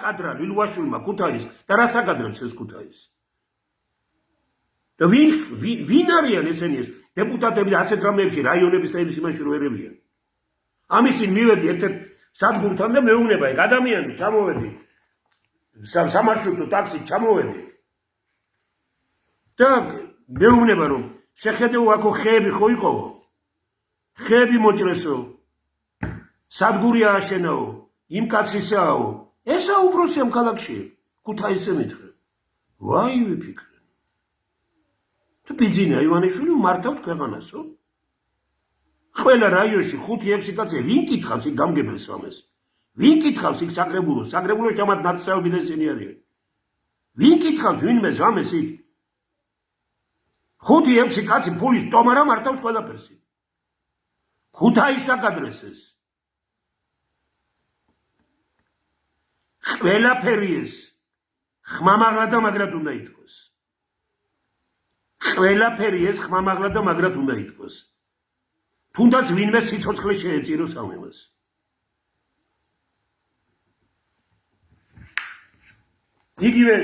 კადრა ლილუაშვილმა ქუთაისს და რა საკადრებს ეს ქუთაისს და ვინ არიან ესენი ეს დეპუტატები და ასეთ რამეებში რაიონების და იმაში რო ერებიან ამისინ მივედი ერთ-ერთ სადგურთან და მეუბნება ეგ ადამიანი ჩამოვედი სამარშრუტო ტაქსით ჩამოვედი და მეუბნება რომ შეხედეო აქო ხეები ხო იყო ხეები მოჭრესო სადგური ააშენაო იმ კაცისაო ესა უფროსი ამ ქალაქში ქუთაისზე მითხრა ვაი ვიფიქრე თუ ბიძინა ივანიშვილი მართავთ ქვეყანასო ყველა რაიონში 5-6 კაცი ვინ კითხავს იქ გამგებელს ამას ვინ კითხავს იქ საკრებულო ჩამათ ნაცსაობი და ისინი არიან ვინ კითხავს ვინმე ამას იქ 5-6 კაცი ფულის ტომარა მართავს ყველაფერს ქუთაისს აკადრეს ეს ყველაფერი ეს ხმამაღლა და მაგრად უნდა ითქვას ყველაფერი ეს ხმამაღლა და მაგრად უნდა ითქვას თუნდაც ვინმე სიცოცხლე შეეწიროს ამ იმას იგივე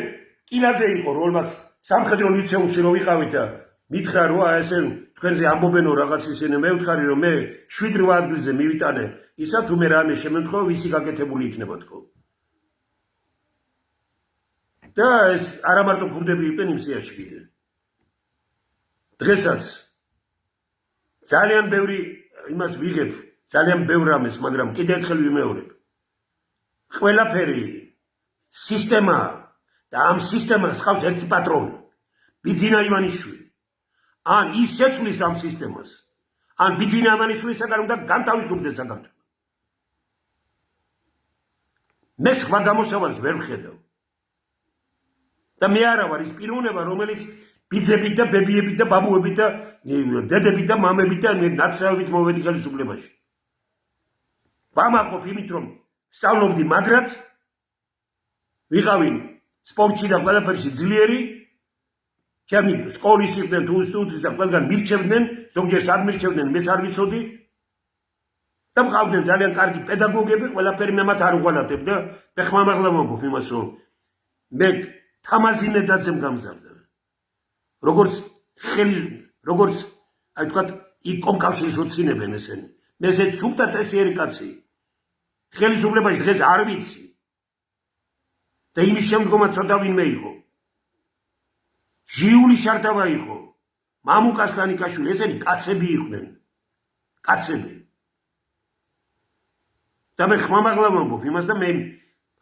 კილაძე იყო რომელმაც სამხედრო ლიცეუმში რო ვიყავით და მითხრა რომ ესე თქვენზე ამბობენო რაღაც ისინი მე ვთხარი რომ მე 7-8 ადგილზე მივიტანე ისა თუ მე რამე შემენთხოვა ვისი გაკეთებული იქნება თქო და ეს არა მარტო ქურდები იყვნენ იმ სიაში კიდე დღესაც ძალიან ბევრი იმას ვიღებ ძალიან ბევრ რამეს მაგრამ კიდევ ერთხელ ვიმეორებ ყველაფერი სისტემა და ამ სისტემას ხავს ერთი პატრონი ბიძინა ივანიშვილი ან ის შეცვლის ამ სისტემას ან ბიძინა ივანიშვილისაგან უნდა განთავისუფლდეს საქართველო მე სხვა გამოსავალს ვერ ვხედავ და მე არა ვარ ის პიროვნება რომელიც ბიძებით და ბებიებით და ბაბუებით და დედებით და მამებით და ნაცრალობით მოვედი ხელისუფლებაში ვამაყობ იმით რომ სწავლობდი მაგრად ვიყავი სპორტში და ყველაფერში ძლიერი ჩემი სკოლის იყვნენ თუ სტუდენტს და ყველგან მირჩევდნენ ზოგჯერ არ მირჩევდნენ მეც არ ვიცოდი და მყავდნენ ძალიან კარგი პედაგოგები ყველაფერი მე მათ არ უღალატებ და მე ხმამაღლა მომბობ იმას რომ მე თამაზინედაძემ გამზარდა როგორც აი თქვა იქ კომკავშირს უცინებენ ესენი მე ესე სუფთა წესიერი კაცი ხელისუფლებაში დღეს არ ვიცი და იმის შემდგომაც ცოტა ვინმე იყო ჟიული შარტავა იყო მამუკა სლანიკაშვილი ესენი კაცები იყვნენ კაცები და მე ხმამაღლა მომბობ იმას და მე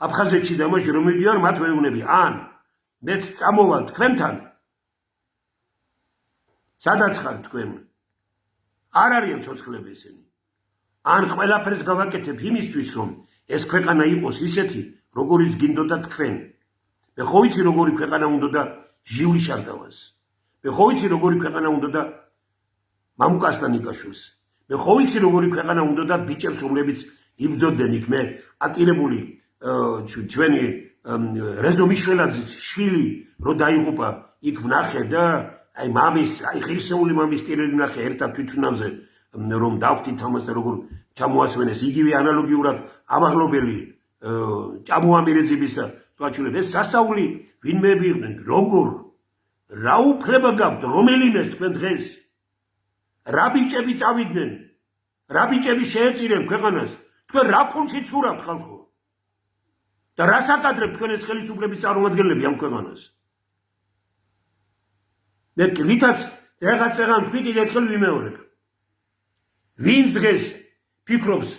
აფხაზეთში და მაშინ რომ მიდიან მათ ვეუბნები ან მეც წამოვალ თქვენთან სადაც ხარ თქვენ არ არიან ცოცხლები ესენი ან ყველაფერს გავაკეთებ იმისთვის რომ ეს ქვეყანა იყოს ისეთი, როგორიც გინდოდა თქვენ. მე ხო ვიცი როგორი ქვეყანა უნდოდა ჟიulis შარდავას. მე ხო ვიცი როგორი ქვეყანა უნდოდა მამუკასთან იკაშვილს. მე ხო ვიცი როგორი ქვეყანა უნდოდა ბიჭებს, რომლებიც იბრძოდნენ იქ. მე ატირებული ჩვენი რეზო მიშველაძის შვილი რო დაიღუპა იქ ვნახე და აი მამის, აი ღირსეული მამის ტირილი ვნახე ერთად თვითმფრინავზე რომ დავხდით ამას და როგორ ჩამოასვენეს იგივე ანალოგიურად ამაღლობელი ჭამოამირეძების და თვალჩულებს ეს სასაული ვინმეები იყვნენ როგორ რა უფლება გაქვთ რომელინეს თქვენ დღეს რა ბიჭები წავიდნენ რა ბიჭები შეეწირენ ქვეყანას თქვენ რა ფულში ცურავთ ხალხო და რას აკადრებთ თქვენ ეს ხელისუფლების წარმომადგენლები ამ ქვეყანას მე რითაც რაღაცა თქვით ერთხელ ვიმეორებ ვინც დღეს ფიქრობს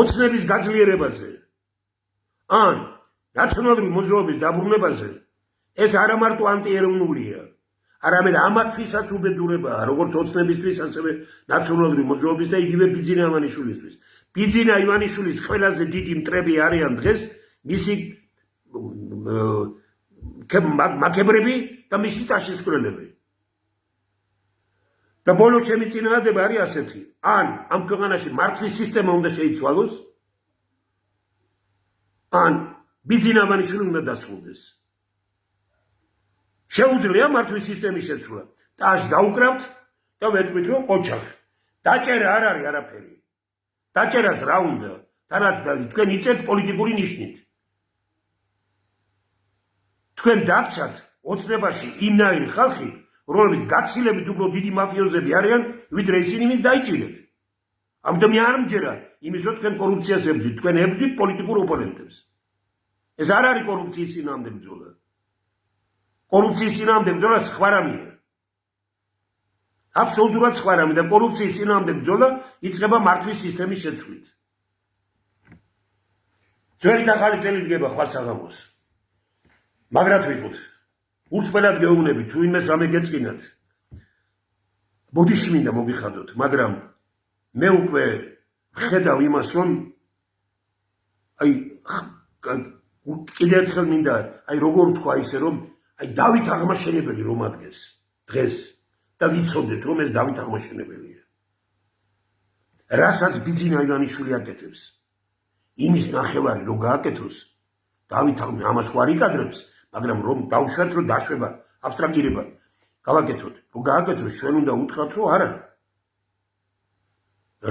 ოცნების გაძლიერებაზე ან ნაციონალური მოძრაობის დაბრუნებაზე ეს არა მარტო ანტიეროვნულია არამედ ამათვისაც უბედურებაა როგორც ოცნებისთვის ასევე ნაციონალური მოძრაობის და იგივე ბიძინა ივანიშვილისთვის ბიძინა ივანიშვილის ყველაზე დიდი მტრები არიან დღეს მისი მაკებრები და მისი ტაშისკვრელები და ბოლო ჩემი წინააღმდება არის ასეთი ან ამ ქვეყანაში მართვის სისტემა უნდა შეიცვალოს ან ბიძინა ივანიშვილი უნდა დასრულდეს შეუძლია მართვის სისტემის შეცვლა ტაშს დაუკრავთ და ვეტყვით რომ ოჩახ დაჭერა არ არის არაფერი დაჭერას რა უნდა თანაც თქვენ იწევთ პოლიტიკური ნიშნით თქვენ დაგჭათ ოცნებაში იმნაირი ხალხი რომლებიც გაცილებით უფრო დიდი მაფიოზები არიან ვიდრე ისინი ვინც დაიჭირეთ ამიტომ მე არ მჯერა იმის რომ თქვენ კორუფციას ებრძვით თქვენ ებრძვით პოლიტიკურ ოპონენტებს ეს არ არის კორუფციის წინააღმდეგ ბრძოლა კორუფციის წინააღმდეგ ბრძოლა სხვა რამეა აბსოლუტურად სხვა რამე და კორუფციის წინააღმდეგ ბრძოლა იწყება მართვის სისტემის შეცვლით ძველი ახალი წელი დგება ხვალ საღამოს მაგრად ვიყოთ ურთმელად გეუბნებით თუ იმეს რამე გეწყინათ ბოდიში მინდა მოგიხადოთ მაგრამ მე უკვე ხედავ იმას რომ აი კიდევ ერთხელ მინდა აი როგორ თქვა ისე რომ აი დავით აღმაშენებელი რომ ადგეს დღეს და ვიცოდეთ რომ ეს დავით აღმაშენებელია რასაც ბიძინა ივანიშვილი აკეთებს იმის ნახევარი რო გააკეთოს დავით ამას ხო არ იკადრებს მაგრამ რომ დავშვათ რომ დაშვება აბსტრაგირება გავაკეთოთ რომ გააკეთოს ჩვენ უნდა უთხრათ რომ არა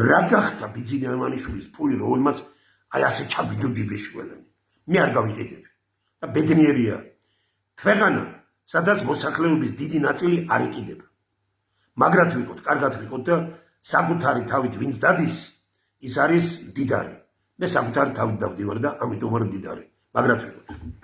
რა გახდა ბიძინა ივანიშვილის ფული რომელმაც აი ასე ჩაბიდო ჯიბეში ყველანი მე არ გავიყიდებ და ბედნიერია ქვეყანა სადაც მოსახლეობის დიდი ნაწილი არ იყიდება მაგრად ვიყოთ კარგად ვიყოთ და საკუთარი თავით ვინც დადის ის არის მდიდარი მე საკუთარი თავით დავდივარ და ამიტომ არ მდიდარი მაგრად ვიყოთ